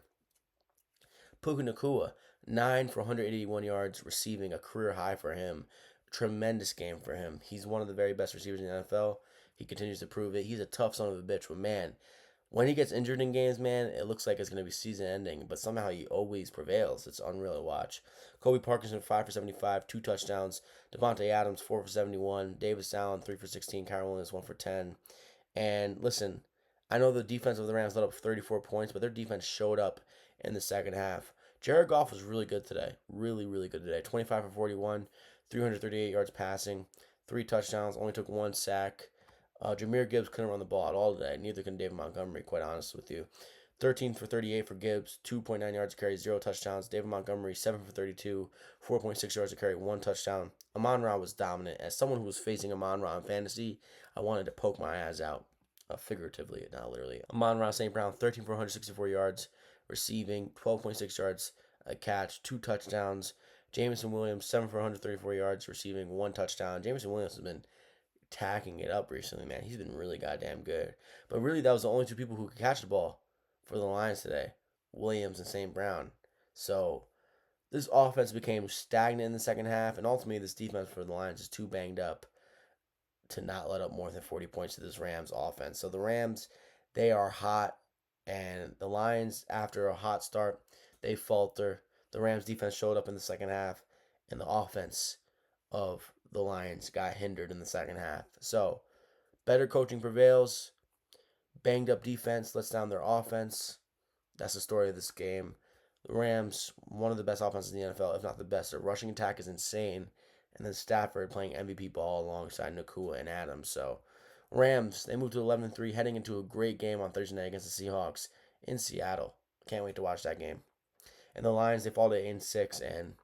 Puka Nakua, 9 for 181 yards, receiving a career high for him. Tremendous game for him. He's one of the very best receivers in the NFL. He continues to prove it. He's a tough son of a bitch, but man, when he gets injured in games, man, it looks like it's going to be season ending, but somehow he always prevails. It's unreal to watch. Kobe Parkinson, 5 for 75, 2 touchdowns. Devontae Adams, 4 for 71. Davis Allen, 3 for 16. Kyron Williams, 1 for 10. And listen, I know the defense of the Rams let up 34 points, but their defense showed up in the second half. Jared Goff was really good today. Really, really good today. 25 for 41, 338 yards passing, 3 touchdowns, only took 1 sack. Jameer Gibbs couldn't run the ball at all today. Neither can David Montgomery, quite honest with you. 13 for 38 for Gibbs, 2.9 yards a carry, 0 touchdowns. David Montgomery, 7 for 32, 4.6 yards a carry, 1 touchdown. Amon-Ra was dominant. As someone who was facing Amon-Ra in fantasy, I wanted to poke my eyes out, figuratively, not literally. Amon-Ra St. Brown, 13 for 164 yards, receiving, 12.6 yards a catch, 2 touchdowns. Jameson Williams, 7 for 134 yards, receiving, 1 touchdown. Jameson Williams has been tacking it up recently, man. He's been really goddamn good. But really, that was the only two people who could catch the ball for the Lions today, Williams and St. Brown. So this offense became stagnant in the second half, and ultimately this defense for the Lions is too banged up to not let up more than 40 points to this Rams offense. So the Rams, they are hot, and the Lions, after a hot start, they falter. The Rams defense showed up in the second half, and the offense of the Lions got hindered in the second half. So Better coaching prevails. Banged up defense lets down their offense. That's the story of this game. The Rams, one of the best offenses in the NFL, if not the best. Their rushing attack is insane. And then Stafford playing MVP ball alongside Nakua and Adams. So, Rams, they moved to 11-3, heading into a great game on Thursday night against the Seahawks in Seattle. Can't wait to watch that game. And the Lions, they fall to 8-6, and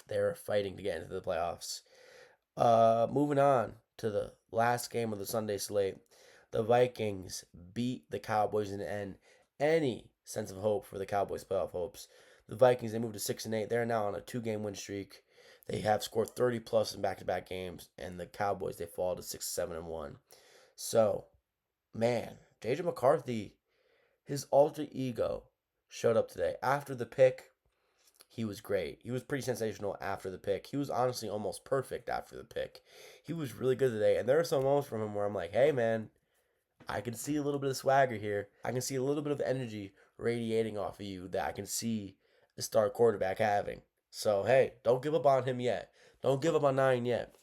they're fighting to get into the playoffs. Moving on to the last game of the Sunday slate. The Vikings beat the Cowboys in the end. Any sense of hope for the Cowboys' playoff hopes. The Vikings, they moved to 6-8. They're now on a 2-game win streak. They have scored 30 plus in back-to-back games, and the Cowboys, they fall to 6-7-1. So, man, JJ McCarthy, his alter ego, showed up today. After the pick, he was great. He was pretty sensational after the pick. He was honestly almost perfect after the pick. He was really good today, and there are some moments from him where I'm like, hey, man, I can see a little bit of swagger here. I can see a little bit of energy radiating off of you that I can see the star quarterback having. So, hey, don't give up on him yet. Don't give up on 9 yet.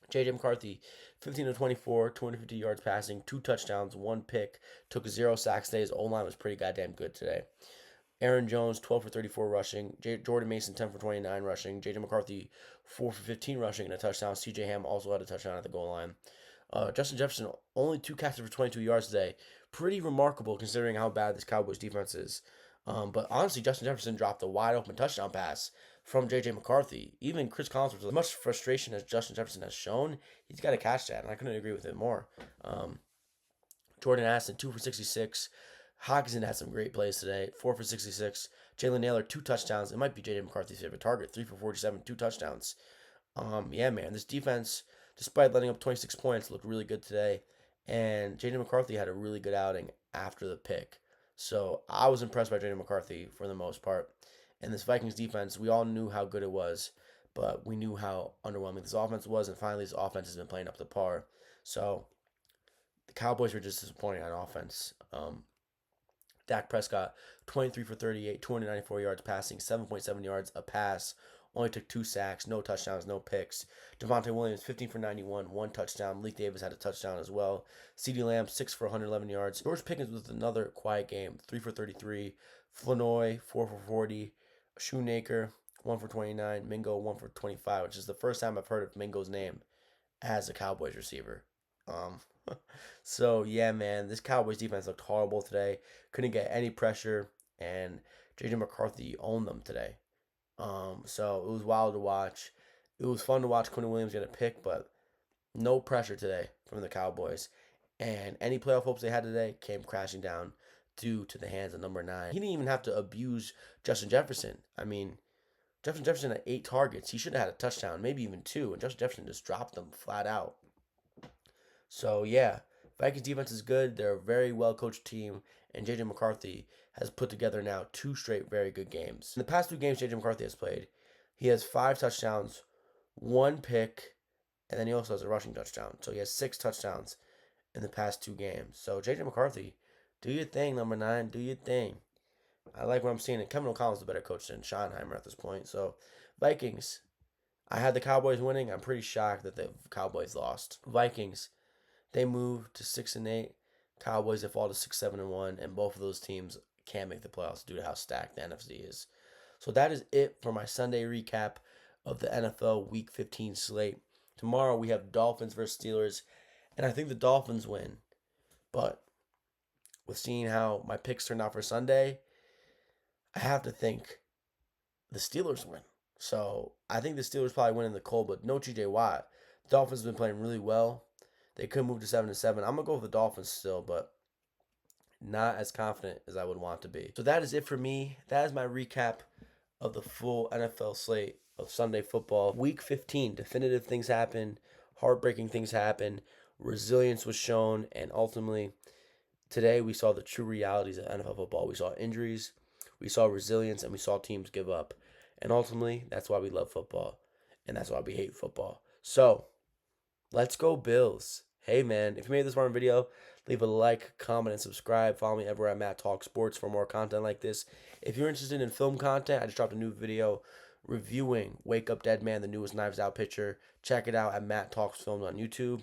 J.J. McCarthy, 15 to 24, 250 yards passing, 2 touchdowns, 1 pick, took 0 sacks today. His O-line was pretty goddamn good today. Aaron Jones, 12 for 34 rushing. Jordan Mason, 10 for 29 rushing. J.J. McCarthy, 4 for 15 rushing and a touchdown. C.J. Ham also had a touchdown at the goal line. Justin Jefferson, only 2 catches for 22 yards today. Pretty remarkable considering how bad this Cowboys defense is. But honestly, Justin Jefferson dropped a wide open touchdown pass from J.J. McCarthy. Even Chris Collinsworth, as much frustration as Justin Jefferson has shown, he's got to catch that, and I couldn't agree with it more. Jordan Addison, 2 for 66. Hockenson had some great plays today, 4 for 66. Jalen Naylor, 2 touchdowns. It might be J.J. McCarthy's favorite target, 3 for 47, 2 touchdowns. Yeah, man, this defense, despite letting up 26 points, looked really good today. And J.J. McCarthy had a really good outing after the pick. So I was impressed by J.J. McCarthy for the most part. And this Vikings defense, we all knew how good it was, but we knew how underwhelming this offense was. And finally, this offense has been playing up to par. So the Cowboys were just disappointing on offense. Dak Prescott, 23 for 38, 294 yards passing, 7.7 yards a pass. Only took 2 sacks, no touchdowns, no picks. Javonte Williams, 15 for 91, 1 touchdown. Malik Davis had a touchdown as well. CeeDee Lamb, 6 for 111 yards. George Pickens with another quiet game, 3 for 33. Flanoy, 4 for 40. Shoemaker, 1 for 29. Mingo, 1 for 25, which is the first time I've heard of Mingo's name as a Cowboys receiver. Um, so yeah, man, this Cowboys defense looked horrible today. Couldn't get any pressure, and J.J. McCarthy owned them today. So it was wild to watch. It was fun to watch Quinn Williams get a pick, but no pressure today from the Cowboys. And any playoff hopes they had today came crashing down due to the hands of number 9. He didn't even have to abuse Justin Jefferson. I mean, Justin Jefferson had 8 targets. He should have had a touchdown, maybe even 2, and Justin Jefferson just dropped them flat out. So yeah, Vikings defense is good. They're a very well coached team, and JJ McCarthy has put together now 2 straight very good games. In the past 2 games JJ McCarthy has played, he has 5 touchdowns, 1 pick, and then he also has a rushing touchdown. So he has 6 touchdowns in the past 2 games. So JJ McCarthy, do your thing, number 9. Do your thing. I like what I'm seeing. And Kevin O'Connell's the better coach than Schottenheimer at this point. So Vikings, I had the Cowboys winning. I'm pretty shocked that the Cowboys lost. Vikings, they move to 6-8. Cowboys, they fall to 6-7-1, and both of those teams can't make the playoffs due to how stacked the NFC is. So that is it for my Sunday recap of the NFL Week 15 slate. Tomorrow we have Dolphins versus Steelers, and I think the Dolphins win. But with seeing how my picks turned out for Sunday, I have to think the Steelers win. So I think the Steelers probably win in the cold, but no TJ Watt. The Dolphins have been playing really well. They could move to 7-7. I'm gonna go with the Dolphins still, but not as confident as I would want to be. So that is it for me. That is my recap of the full NFL slate of Sunday football. Week 15, definitive things happened, heartbreaking things happened, resilience was shown, and ultimately today we saw the true realities of NFL football. We saw injuries, we saw resilience, and we saw teams give up. And ultimately, that's why we love football, and that's why we hate football. So let's go Bills. Hey man, if you made this far video, leave a like, comment, and subscribe. Follow me everywhere at Matt Talk Sports for more content like this. If you're interested in film content, I just dropped a new video reviewing Wake Up Dead Man, the newest Knives Out picture. Check it out at Matt Talks Filmed on YouTube.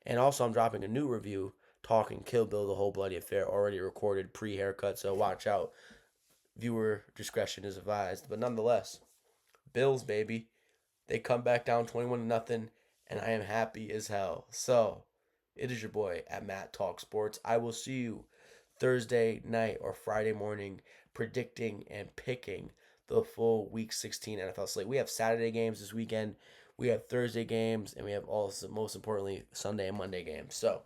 And also, I'm dropping a new review talking Kill Bill, the whole bloody affair, already recorded pre-haircut, so watch out. Viewer discretion is advised. But nonetheless, Bills, baby. They come back down 21 to nothing, and I am happy as hell. So, it is your boy at Matt Talk Sports. I will see you Thursday night or Friday morning predicting and picking the full Week 16 NFL slate. We have Saturday games this weekend. We have Thursday games, and we have also, most importantly, Sunday and Monday games. So,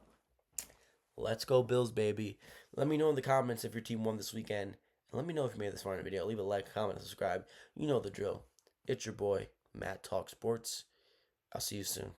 let's go Bills, baby. Let me know in the comments if your team won this weekend. And let me know if you made this far in the video. Leave a like, comment, and subscribe. You know the drill. It's your boy, Matt Talk Sports. I'll see you soon.